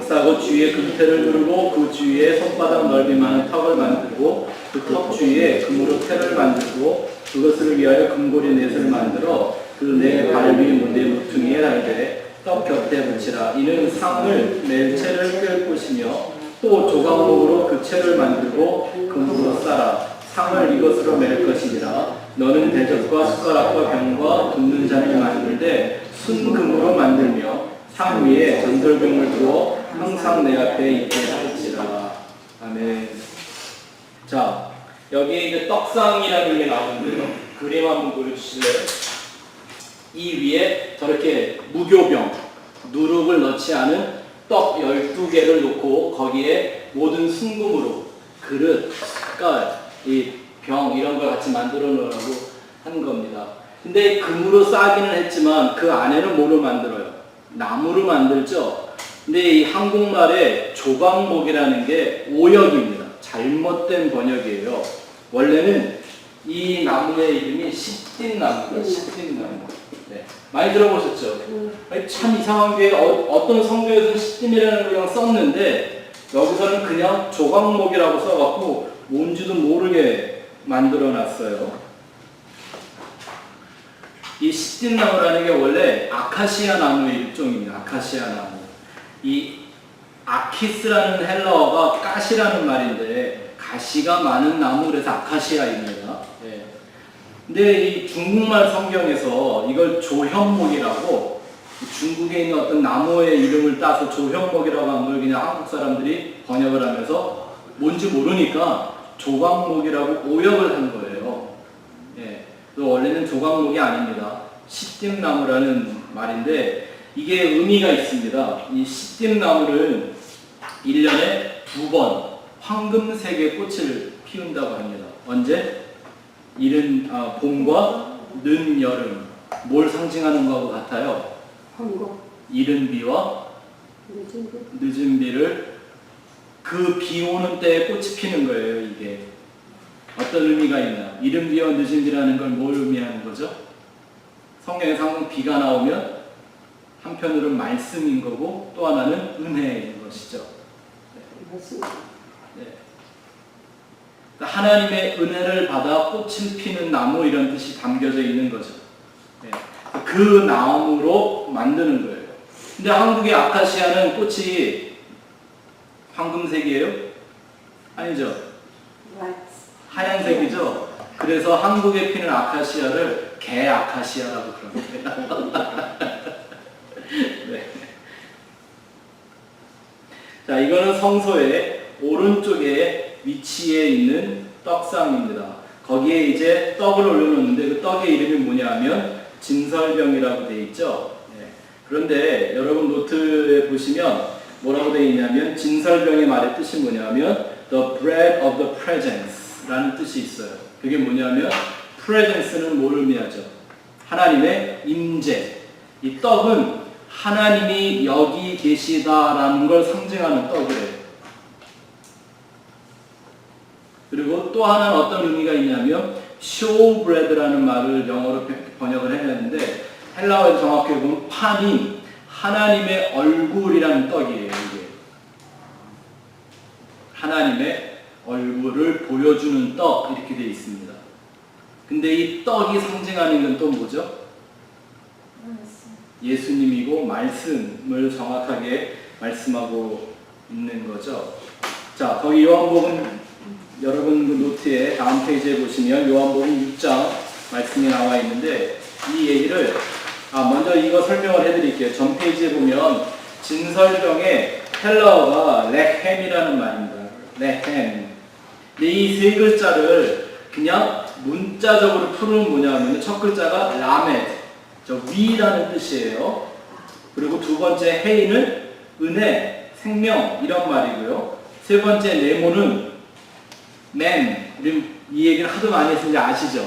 싸고 주위에 금테를 두르고 그 주위에 손바닥 넓이만한 턱을 만들고 그 턱 주위에 금으로 테를 만들고 그것을 위하여 금고리 넷을 만들어 그 네 발 위 무대 모퉁이에 달되 떡 곁에 붙이라. 이는 상을 낼 채를 꿰을 것이며 또 조각목으로 그 채를 만들고 금으로 싸라. 상을 이것으로 맬 것이니라. 너는 대접과 숟가락과 병과 붓는 잔을 만들되 순금으로 만들며 상 위에 전설병을 두어 항상 내 앞에 있게 할지라. 아멘. 자, 여기 이제 떡상이라는 게 나오는데요. 그림 한번 보여주실래요? 이 위에 저렇게 무교병, 누룩을 넣지 않은 떡 12개를 놓고 거기에 모든 순금으로 그릇, 숟갈, 이 병 이런 걸 같이 만들어 놓으라고 한 겁니다. 근데 금으로 싸기는 했지만 그 안에는 뭐로 만들어요? 나무로 만들죠? 근데 이 한국말에 조각목이라는 게 오역입니다. 잘못된 번역이에요. 원래는 이 나무의 이름이 시띠나무예요. 시띠나무. 네. 많이 들어보셨죠? 참 이상한 게 어떤 성경에서는 시띠이라는 걸 그냥 썼는데 여기서는 그냥 조각목이라고 써갖고 뭔지도 모르게 만들어놨어요. 이 시띠나무라는 게 원래 아카시아 나무의 일종입니다. 아카시아 나무. 이 아키스라는 헬라어가 가시라는 말인데 가시가 많은 나무, 그래서 아카시아입니다. 예. 근데 이 중국말 성경에서 이걸 조형목이라고, 중국에 있는 어떤 나무의 이름을 따서 조형목이라고 한 걸 그냥 한국 사람들이 번역을 하면서 뭔지 모르니까 조각목이라고 오역을 한 거예요. 예, 원래는 조각목이 아닙니다. 시띠나무라는 말인데 이게 의미가 있습니다. 이 시띠나무는 1년에 2번 황금색의 꽃을 피운다고 합니다. 언제? 봄과 늦여름. 뭘 상징하는 거하고 같아요? 한국 이른 비와 늦은 비를 그 비 오는 때에 꽃이 피는 거예요. 이게 어떤 의미가 있나? 이른 비와 늦은 비라는 걸 뭘 의미하는 거죠? 성경에서 항상 비가 나오면 한편으로는 말씀인 거고 또 하나는 은혜인 것이죠. 네. 하나님의 은혜를 받아 꽃을 피는 나무 이런 뜻이 담겨져 있는 거죠. 네. 그 나무로 만드는 거예요. 근데 한국의 아카시아는 꽃이 황금색이에요? 아니죠? 하얀색이죠? 그래서 한국에 피는 아카시아를 개 아카시아라고 그럽니다. 네. 자, 이거는 성소의 오른쪽에 위치해 있는 떡상입니다. 거기에 이제 떡을 올려놓는데 그 떡의 이름이 뭐냐면 진설병이라고 되어 있죠. 네. 그런데 여러분 노트에 보시면 뭐라고 되어 있냐면 진설병의 말의 뜻이 뭐냐면 the bread of the presence 라는 뜻이 있어요. 그게 뭐냐면 presence는 뭘 의미하죠? 하나님의 임재. 이 떡은 하나님이 여기 계시다라는 걸 상징하는 떡이래요. 그리고 또 하나는 어떤 의미가 있냐면 showbread라는 말을 영어로 번역을 해냈는데 헬라어에서 정확히 보면 판이 하나님의 얼굴이라는 떡이에요. 이게 하나님의 얼굴을 보여주는 떡 이렇게 되어 있습니다. 근데 이 떡이 상징하는 건 또 뭐죠? 예수님이고 말씀을 정확하게 말씀하고 있는 거죠. 자, 거기 요한복음 여러분 그 노트에 다음 페이지에 보시면 요한복음 6장 말씀이 나와 있는데 이 얘기를 먼저 이거 설명을 해드릴게요. 전 페이지에 보면 진설병의 헬라어가 레헴이라는 말입니다. 레헴. 근데 이 세 글자를 그냥 문자적으로 풀으면 뭐냐면 첫 글자가 라메드, 위라는 뜻이에요. 그리고 두 번째 헤이는 은혜, 생명 이런 말이고요. 세 번째 네모는 맨, 이 얘기를 하도 많이 했으니 아시죠?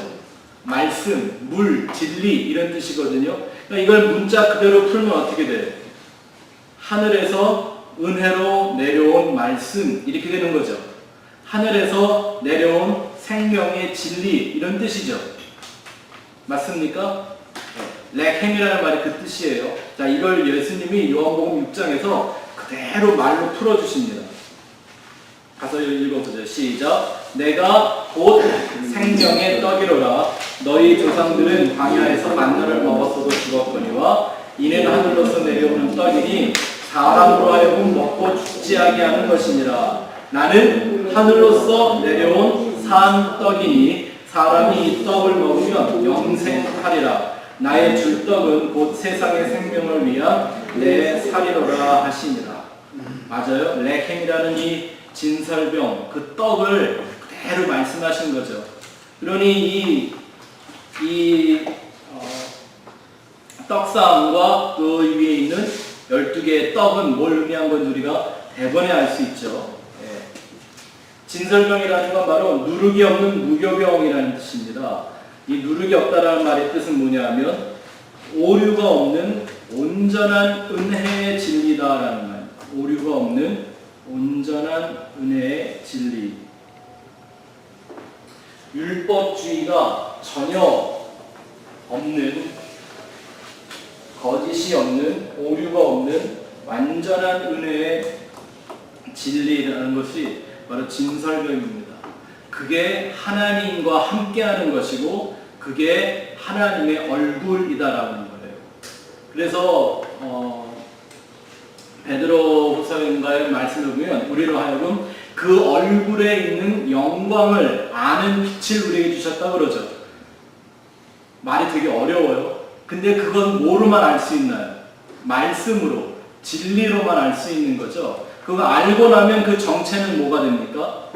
말씀, 물, 진리 이런 뜻이거든요. 그러니까 이걸 문자 그대로 풀면 어떻게 돼요? 하늘에서 은혜로 내려온 말씀 이렇게 되는 거죠. 하늘에서 내려온 생명의 진리 이런 뜻이죠. 맞습니까? 레헴이라는 말이 그 뜻이에요. 자, 이걸 예수님이 요한복음 6장에서 그대로 말로 풀어주십니다. 가서 읽어보죠. 시작. 내가 곧 생명의 떡이로라. 너희 조상들은 광야에서 만나를 먹었어도 죽었거니와 이는 하늘로서 내려오는 떡이니 사람으로 하여금 먹고 죽지 아게 하는 것이니라. 나는 하늘로서 내려온 산 떡이니 사람이 이 떡을 먹으면 영생하리라. 나의 줄 떡은 곧 세상의 생명을 위한 내 살이로라 하시니라. 맞아요. 레헴이라는 이 진설병, 그 떡을 그대로 말씀하신 거죠. 그러니 이 떡상과 그 위에 있는 12개의 떡은 뭘 의미한 건지 우리가 대번에 알 수 있죠. 예. 진설병이라는 건 바로 누룩이 없는 무교병이라는 뜻입니다. 이 누룩이 없다라는 말의 뜻은 뭐냐면 오류가 없는 온전한 은혜의 진리다라는 말. 오류가 없는 온전한 은혜의 진리. 율법주의가 전혀 없는, 거짓이 없는, 오류가 없는 완전한 은혜의 진리라는 것이 바로 진설병입니다. 그게 하나님과 함께하는 것이고 그게 하나님의 얼굴이다라는 거예요. 그래서 베드로후서인가의 말씀을 보면 우리로 하여금 그 얼굴에 있는 영광을 아는 빛을 우리에게 주셨다 그러죠. 말이 되게 어려워요. 근데 그건 뭐로만 알 수 있나요? 말씀으로, 진리로만 알 수 있는 거죠. 그거 알고 나면 그 정체는 뭐가 됩니까?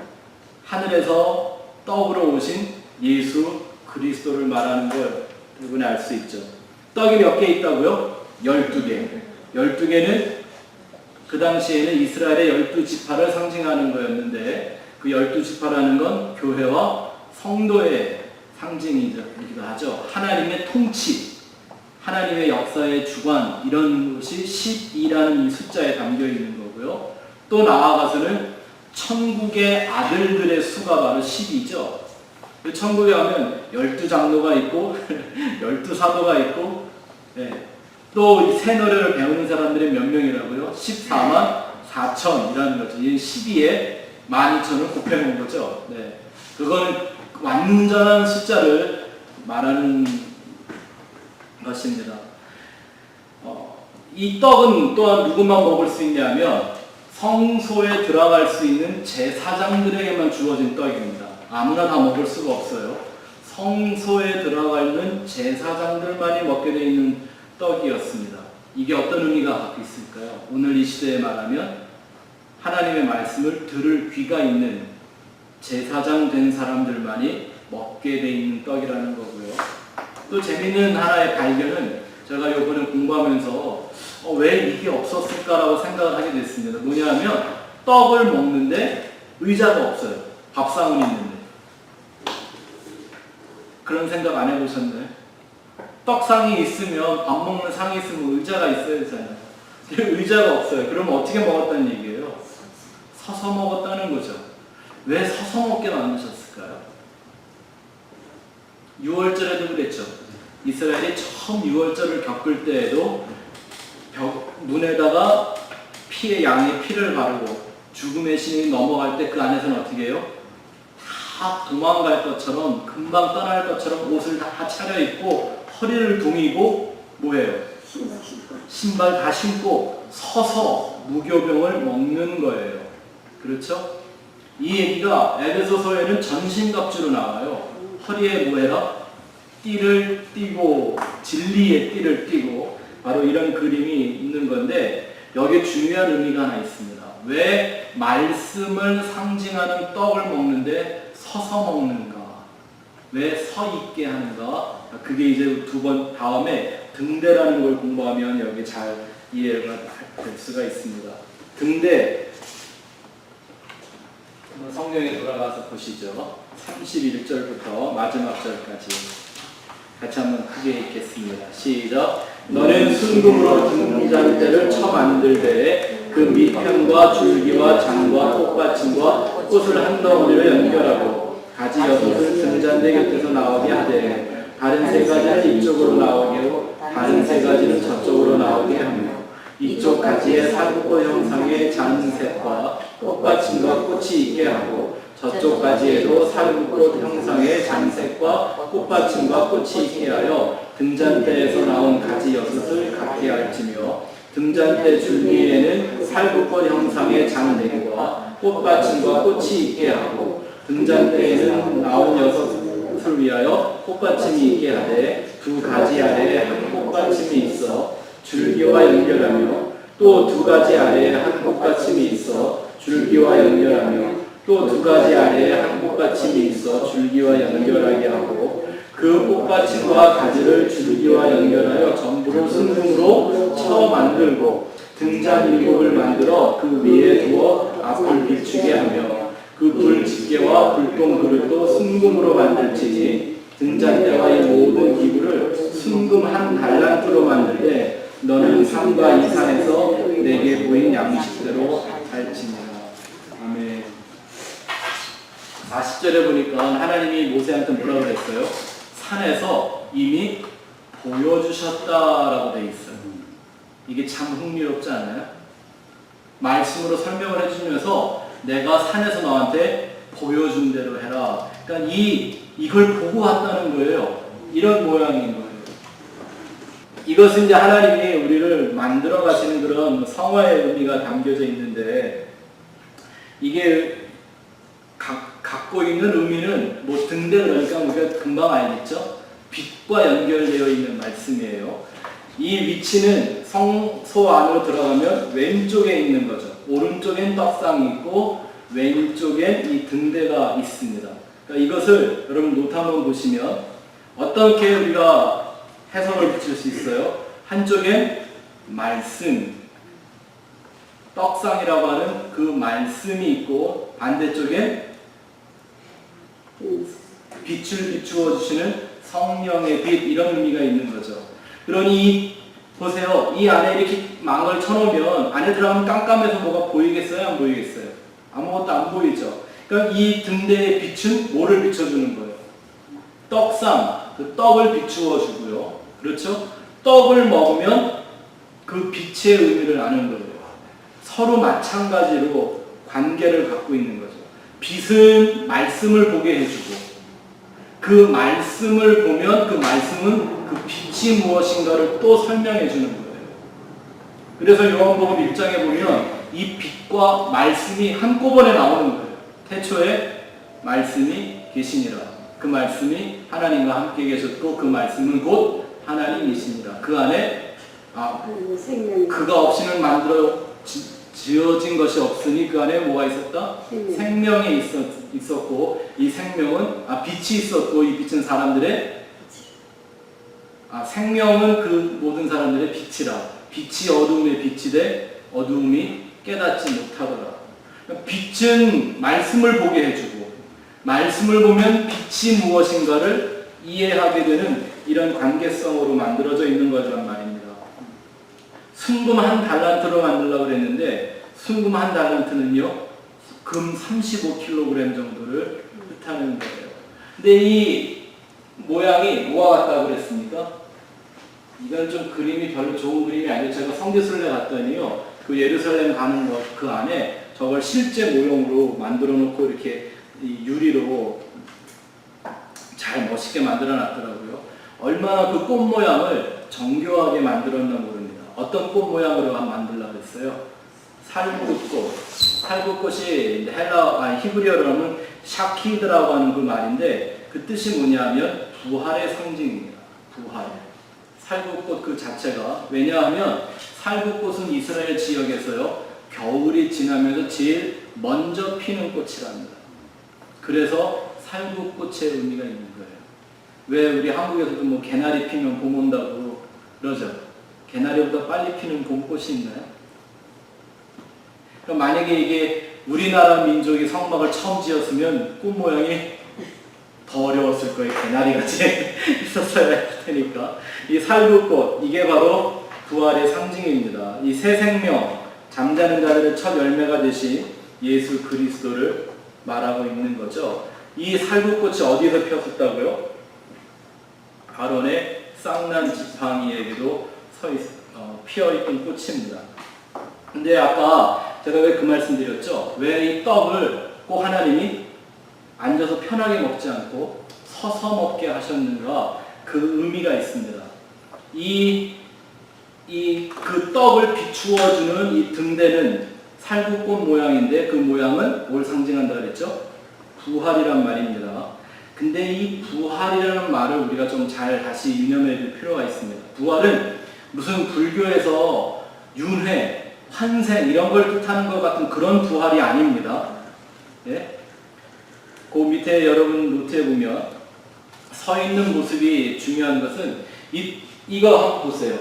하늘에서 떡으로 오신 예수 그리스도를 말하는 걸 여러분이 알 수 있죠. 떡이 몇 개 있다고요? 12개. 12개는 그 당시에는 이스라엘의 12지파를 상징하는 거였는데 그 12지파라는 건 교회와 성도의 상징이기도 하죠. 하나님의 통치, 하나님의 역사의 주관, 이런 것이 12라는 이 숫자에 담겨 있는 거고요. 또 나아가서는 천국의 아들들의 수가 바로 10이죠. 천국에 가면 12장로가 있고 12사도가 있고, 네. 또 이 새 노래를 배우는 사람들이 몇 명이라고요? 14만 4천이라는 거죠. 이 12에 12,000을 곱해놓은 거죠. 네. 그거는 완전한 숫자를 말하는 것입니다. 이 떡은 또한 누구만 먹을 수 있냐면 성소에 들어갈 수 있는 제사장들에게만 주어진 떡입니다. 아무나 다 먹을 수가 없어요. 성소에 들어가는 제사장들만이 먹게 되어 있는 떡이었습니다. 이게 어떤 의미가 갖고 있을까요? 오늘 이 시대에 말하면 하나님의 말씀을 들을 귀가 있는 제사장 된 사람들만이 먹게 되어 있는 떡이라는 거고요. 또 재미있는 하나의 발견은 제가 이번에 공부하면서 왜 이게 없었을까라고 생각을 하게 됐습니다. 뭐냐면 떡을 먹는데 의자가 없어요. 밥상은 있는데. 그런 생각 안 해보셨나요? 떡상이 있으면, 밥 먹는 상이 있으면 의자가 있어야 되잖아요. 의자가 없어요. 그럼 어떻게 먹었다는 얘기예요? 서서 먹었다는 거죠. 왜 서서 먹게 만드셨을까요? 6월절에도 그랬죠. 이스라엘이 처음 6월절을 겪을 때에도 문에다가 양의 피를 바르고 죽음의 신이 넘어갈 때 그 안에서는 어떻게 해요? 다 도망갈 것처럼, 금방 떠날 것처럼 옷을 다 차려입고 허리를 동이고 뭐예요? 신발 다 신고 서서 무교병을 먹는 거예요. 그렇죠? 이 얘기가 에베소서에는 전신갑주로 나와요. 허리에 뭐해라? 띠를 띠고, 진리의 띠를 띠고, 바로 이런 그림이 있는 건데 여기에 중요한 의미가 하나 있습니다. 왜 말씀을 상징하는 떡을 먹는데 서서 먹는가? 왜 서 있게 하는가? 그게 이제 두 번 다음에 등대라는 걸 공부하면 여기 잘 이해가 될 수가 있습니다. 등대, 성경에 돌아가서 보시죠. 31절부터 마지막 절까지 같이 한번 크게 읽겠습니다. 시작. 너는 순금으로 등잔대를 쳐 만들되 그 밑편과 줄기와 장과 꽃받침과 꽃을 한 덩어리로 연결하고 가지 6을 등잔대 곁에서 나오게 하되 다른 3가지는 이쪽으로 나오게 하고 다른 3가지는 저쪽으로 나오게 하며 이쪽 가지에 사구꽃 형상의 잔색과 꽃받침과 꽃이 있게 하고 저쪽 가지에도 사구꽃 형상의 잔색과 꽃받침과 꽃이 있게 하여 등잔대에서 나온 가지 6을 갖게 할지며 등잔대 줄기에는 살구꽃 형상의 잔색과 꽃받침과 꽃이 있게 하고 등잔대에는 나온 6을 위하여 꽃받침이 있게 하되 두 가지 아래에 한 꽃받침이 있어 줄기와 연결하며 또 두 가지 아래에 한 꽃받침이 있어 줄기와 연결하며 또 두 가지 아래에 한 꽃받침이 있어 줄기와 연결하게 하고 그 꽃받침과 가지를 줄기와 연결하여 전부를 순금으로 쳐 만들고 등잔 7을 만들어 그 위에 두어 앞을 비추게 하며 그 불집게와 불똥 그릇도 순금으로 만들지니 등잔대와 이 모든 기구를 순금 한 달란트로 만들되 너는 산과 이 산에서 내게 보인 양식대로 할지니라. 아멘. 40절에 보니까 하나님이 모세한테 뭐라고 그랬어요? 산에서 이미 보여주셨다라고 돼 있어요. 이게 참 흥미롭지 않아요? 말씀으로 설명을 해주면서 내가 산에서 너한테 보여준 대로 해라. 그러니까 이걸 보고 왔다는 거예요. 이런 모양인 거예요. 이것은 이제 하나님이 우리를 만들어 가시는 그런 성화의 의미가 담겨져 있는데 이게 갖고 있는 의미는 뭐 등대 그러니까 우리가 금방 알겠죠? 빛과 연결되어 있는 말씀이에요. 이 위치는 성소 안으로 들어가면 왼쪽에 있는 거죠. 오른쪽엔 떡상이 있고 왼쪽엔 이 등대가 있습니다. 그러니까 이것을 여러분 노트 한번 보시면 어떻게 우리가 해석을 붙일 수 있어요? 한쪽엔 말씀, 떡상이라고 하는 그 말씀이 있고 반대쪽엔 빛을 비추어 주시는 성령의 빛, 이런 의미가 있는 거죠. 그러니 보세요. 이 안에 이렇게 망을 쳐놓으면 안에 들어가면 깜깜해서 뭐가 보이겠어요? 안 보이겠어요? 아무것도 안 보이죠. 그러니까 이 등대의 빛은 뭐를 비춰주는 거예요? 떡상, 그 떡을 비추어 주고요. 그렇죠? 떡을 먹으면 그 빛의 의미를 아는 거예요. 서로 마찬가지로 관계를 갖고 있는 거죠. 빛은 말씀을 보게 해주고 그 말씀을 보면 그 말씀은 그 빛이 무엇인가를 또 설명해 주는 거예요. 그래서 요한복음 1장에 보면 이 빛과 말씀이 한꺼번에 나오는 거예요. 태초에 말씀이 계시니라. 그 말씀이 하나님과 함께 계셨고 그 말씀은 곧 하나님이시니라. 그 안에 그가 없이는 지어진 것이 없으니 그 안에 뭐가 있었다? 생명이 있었고 이 생명은 빛이 있었고 이 빛은 사람들의 생명은 그 모든 사람들의 빛이라. 빛이 어두움의 빛이 돼 어두움이 깨닫지 못하더라. 빛은 말씀을 보게 해주고 말씀을 보면 빛이 무엇인가를 이해하게 되는 이런 관계성으로 만들어져 있는 거란 말입니다. 순금 한 달란트로 만들려고 그랬는데 순금 한 달란트는요 금 35kg 정도를 뜻하는 거예요. 근데 이 모양이 뭐와 같다고 그랬습니까? 이건 좀 그림이 별로 좋은 그림이 아니에요. 제가 성지순례 갔더니요 그 예루살렘 가는 그 안에 저걸 실제 모형으로 만들어 놓고 이렇게 이 유리로 잘 멋있게 만들어 놨더라고요. 얼마나 그 꽃 모양을 정교하게 만들었나 모릅니다. 어떤 꽃 모양으로 만들려고 했어요? 살구꽃. 살구꽃이 히브리어로 하면 샤키드라고 하는 그 말인데 그 뜻이 뭐냐면 부활의 상징입니다. 부활. 살구꽃 그 자체가 왜냐하면 살구꽃은 이스라엘 지역에서요 겨울이 지나면서 제일 먼저 피는 꽃이랍니다. 그래서 살구꽃의 의미가 있는 거예요. 왜 우리 한국에서도 뭐 개나리 피면 봄 온다고 그러죠. 개나리보다 빨리 피는 봄꽃이 있나요? 그럼 만약에 이게 우리나라 민족이 성막을 처음 지었으면 꽃 모양이 더 어려웠을 거예요. 개나리같이 있었어야 할 테니까. 이 살구꽃, 이게 바로 부활의 상징입니다. 이 새 생명, 잠자는 자들의 첫 열매가 되신 예수 그리스도를 말하고 있는 거죠. 이 살구꽃이 어디서 피었었다고요? 아론의 쌍난 지팡이에게도 피어있던 꽃입니다. 근데 아까 제가 왜 그 말씀 드렸죠? 왜 이 떡을 꼭 하나님이 앉아서 편하게 먹지 않고 서서 먹게 하셨는가? 그 의미가 있습니다. 그 떡을 비추어주는 이 등대는 살구꽃 모양인데 그 모양은 뭘 상징한다 그랬죠? 부활이란 말입니다. 근데 이 부활이라는 말을 우리가 좀 잘 다시 유념해 둘 필요가 있습니다. 부활은 무슨 불교에서 윤회, 환생 이런 걸 뜻하는 것 같은 그런 부활이 아닙니다. 예? 그 밑에 여러분 노트에 보면 서 있는 모습이 중요한 것은 이거 한번 보세요.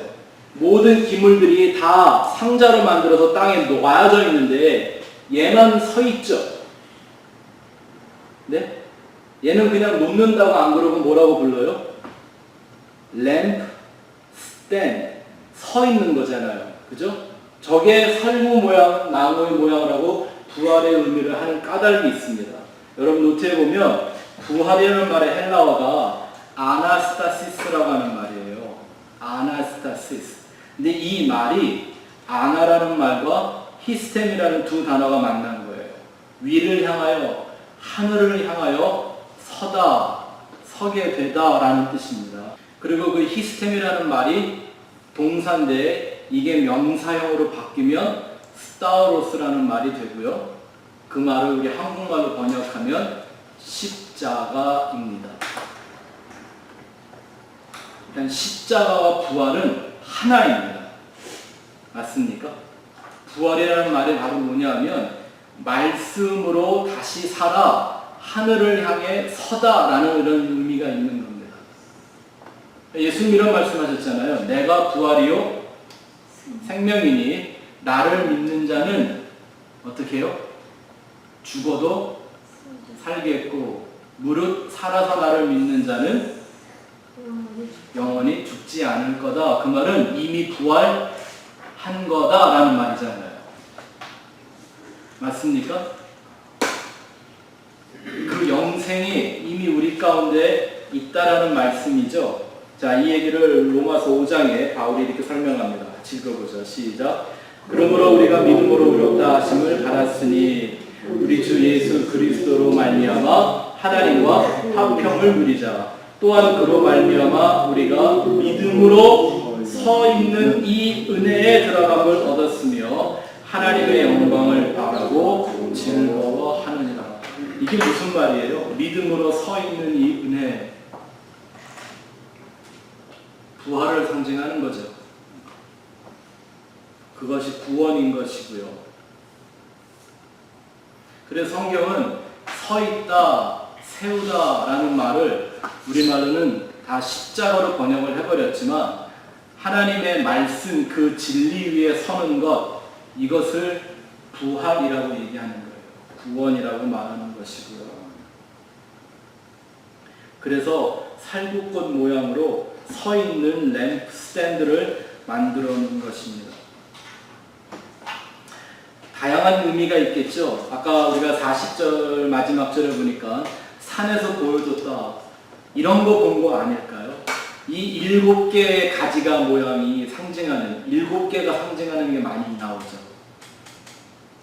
모든 기물들이 다 상자로 만들어서 땅에 놓아져 있는데 얘만 서 있죠. 네? 얘는 그냥 놓는다고 안 그러고 뭐라고 불러요? 램프, 스탠드, 서 있는 거잖아요. 그죠? 저게 설무 모양, 나무의 모양을 하고 부활의 의미를 하는 까닭이 있습니다. 여러분 노트에 보면 부활이라는 말의 헬라어가 아나스타시스라고 하는 말이에요. 아나스타시스. 근데 이 말이 아나라는 말과 히스템이라는 두 단어가 만난 거예요. 위를 향하여, 하늘을 향하여 서다, 서게 되다 라는 뜻입니다. 그리고 그 히스템이라는 말이 동사인데 이게 명사형으로 바뀌면 스타우로스라는 말이 되고요. 그 말을 우리 한국말로 번역하면 십자가입니다. 일단 십자가와 부활은 하나입니다. 맞습니까? 부활이라는 말이 바로 뭐냐면 말씀으로 다시 살아 하늘을 향해 서다라는 이런 의미가 있는 겁니다. 예수님 이런 말씀하셨잖아요. 내가 부활이요 생명이니 나를 믿는 자는 어떻게 해요? 죽어도 살겠고 무릇 살아서 나를 믿는 자는 영원히 죽지 않을 거다. 그 말은 이미 부활한 거다라는 말이잖아요. 맞습니까? 그 영생이 이미 우리 가운데 있다라는 말씀이죠. 자, 이 얘기를 로마서 5장에 바울이 이렇게 설명합니다. 같이 읽어보죠. 시작. 그러므로 우리가 믿음으로 의롭다 하심을 받았으니 우리 주 예수 그리스도로 말미암아 하나님과 화평을 누리자. 또한 그로 말미암아 우리가 믿음으로 서 있는 이 은혜에 들어감을 얻었으며 하나님의 영광을 바라고 즐거워하느니라. 이게 무슨 말이에요? 믿음으로 서 있는 이 은혜, 부활을 상징하는 거죠. 그것이 구원인 것이고요. 그래서 성경은 서 있다, 세우다라는 말을 우리말로는 다 십자가로 번역을 해버렸지만 하나님의 말씀 그 진리 위에 서는 것, 이것을 부활이라고 얘기하는 거예요. 구원이라고 말하는 것이고요. 그래서 살구꽃 모양으로 서 있는 램프 스탠드를 만들어 놓은 것입니다. 다양한 의미가 있겠죠. 아까 우리가 40절 마지막 절을 보니까 산에서 보여줬다. 이런 거 본 거 아닐까요? 이 7개의 가지가 모양이 상징하는, 7개가 상징하는 게 많이 나오죠.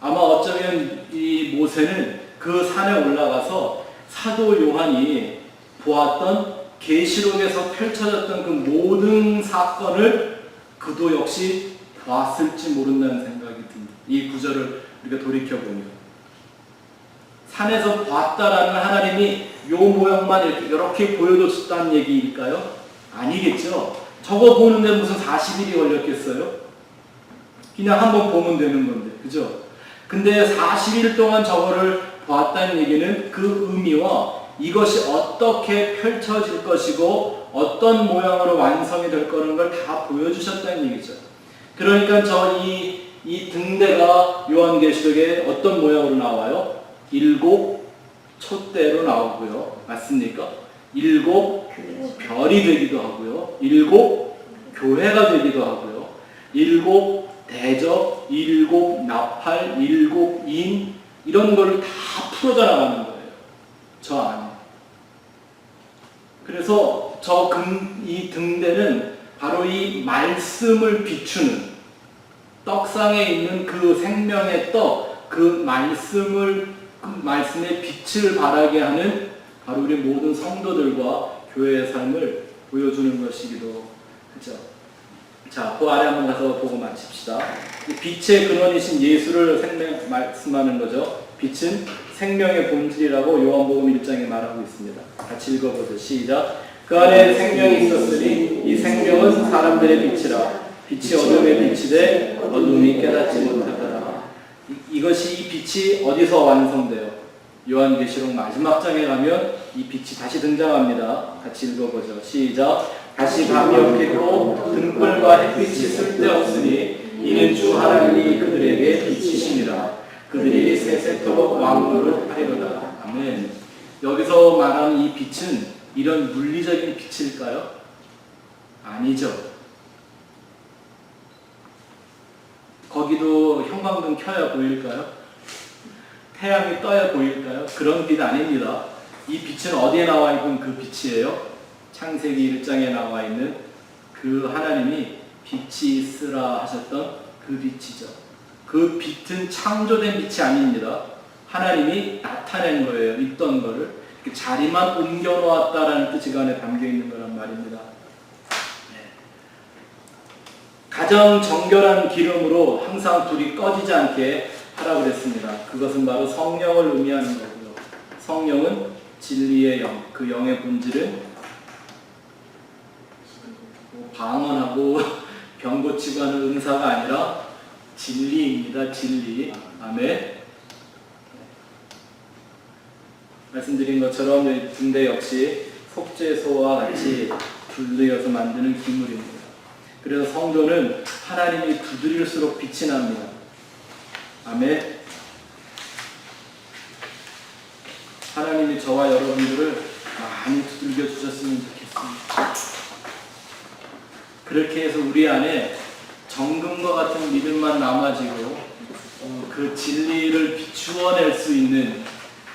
아마 어쩌면 이 모세는 그 산에 올라가서 사도 요한이 보았던 계시록에서 펼쳐졌던 그 모든 사건을 그도 역시 봤을지 모른다는 생각이 듭니다. 이 구절을 우리가 돌이켜보면 산에서 봤다라는 하나님이 요 모양만 이렇게 보여줬다는 얘기일까요? 아니겠죠. 저거 보는데 무슨 40일이 걸렸겠어요? 그냥 한번 보면 되는 건데, 그죠? 근데 40일 동안 저거를 봤다는 얘기는 그 의미와 이것이 어떻게 펼쳐질 것이고 어떤 모양으로 완성이 될 거라는 걸 다 보여주셨다는 얘기죠. 그러니까 이 등대가 요한계시록에 어떤 모양으로 나와요? 7 촛대로 나오고요. 맞습니까? 7 별이 되기도 하고요. 7 교회가 되기도 하고요. 7 대접, 7 나팔, 7 인, 이런 거를 다 풀어져 나가는 거예요. 저 안에. 그래서 이 등대는 바로 이 말씀을 비추는, 떡상에 있는 그 생명의 떡, 그 말씀의 빛을 발하게 하는 바로 우리 모든 성도들과 교회의 삶을 보여주는 것이기도 하죠. 자, 그 아래 한번 가서 보고 마칩시다. 이 빛의 근원이신 예수를 말씀하는 거죠. 빛은 생명의 본질이라고 요한복음 1장에 말하고 있습니다. 같이 읽어보죠. 시작. 그 안에 생명이 있었으니 이 생명은 사람들의 빛이라. 빛이 어둠에 비치되 어둠이 깨닫지 못하더라. 이것이 이 빛이 어디서 완성돼요? 요한계시록 마지막 장에 가면 이 빛이 다시 등장합니다. 같이 읽어보죠. 시작. 다시 밤이 없겠고 등불과 햇빛이 쓸데없으니 이는 주 하나님이 그들에게 빛이시니라. 그들이 세세토록 왕노를 하리로다. 아멘. 여기서 말하는 이 빛은 이런 물리적인 빛일까요? 아니죠. 거기도 형광등 켜야 보일까요? 태양이 떠야 보일까요? 그런 빛 아닙니다. 이 빛은 어디에 나와 있는 그 빛이에요? 창세기 1장에 나와 있는 그 하나님이 빛이 있으라 하셨던 그 빛이죠. 그 빛은 창조된 빛이 아닙니다. 하나님이 나타낸 거예요. 있던 거를. 자리만 옮겨 놓았다라는 뜻이 그 안에 담겨 있는 거란 말입니다. 가장 정결한 기름으로 항상 불이 꺼지지 않게 하라고 그랬습니다. 그것은 바로 성령을 의미하는 거고요. 성령은 진리의 영, 그 영의 본질은 방언하고 병 고치고 하는 은사가 아니라 진리입니다. 진리. 아멘. 말씀드린 것처럼 이 등대 역시 속죄소와 같이 둘러여서 만드는 기물입니다. 그래서 성도는 하나님이 두드릴수록 빛이 납니다. 아멘. 하나님이 저와 여러분들을 많이 두들겨 주셨으면 좋겠습니다. 그렇게 해서 우리 안에 정금과 같은 믿음만 남아지고 그 진리를 비추어낼 수 있는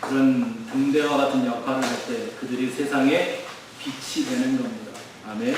그런 등대와 같은 역할을 할 때 그들이 세상에 빛이 되는 겁니다. 아멘.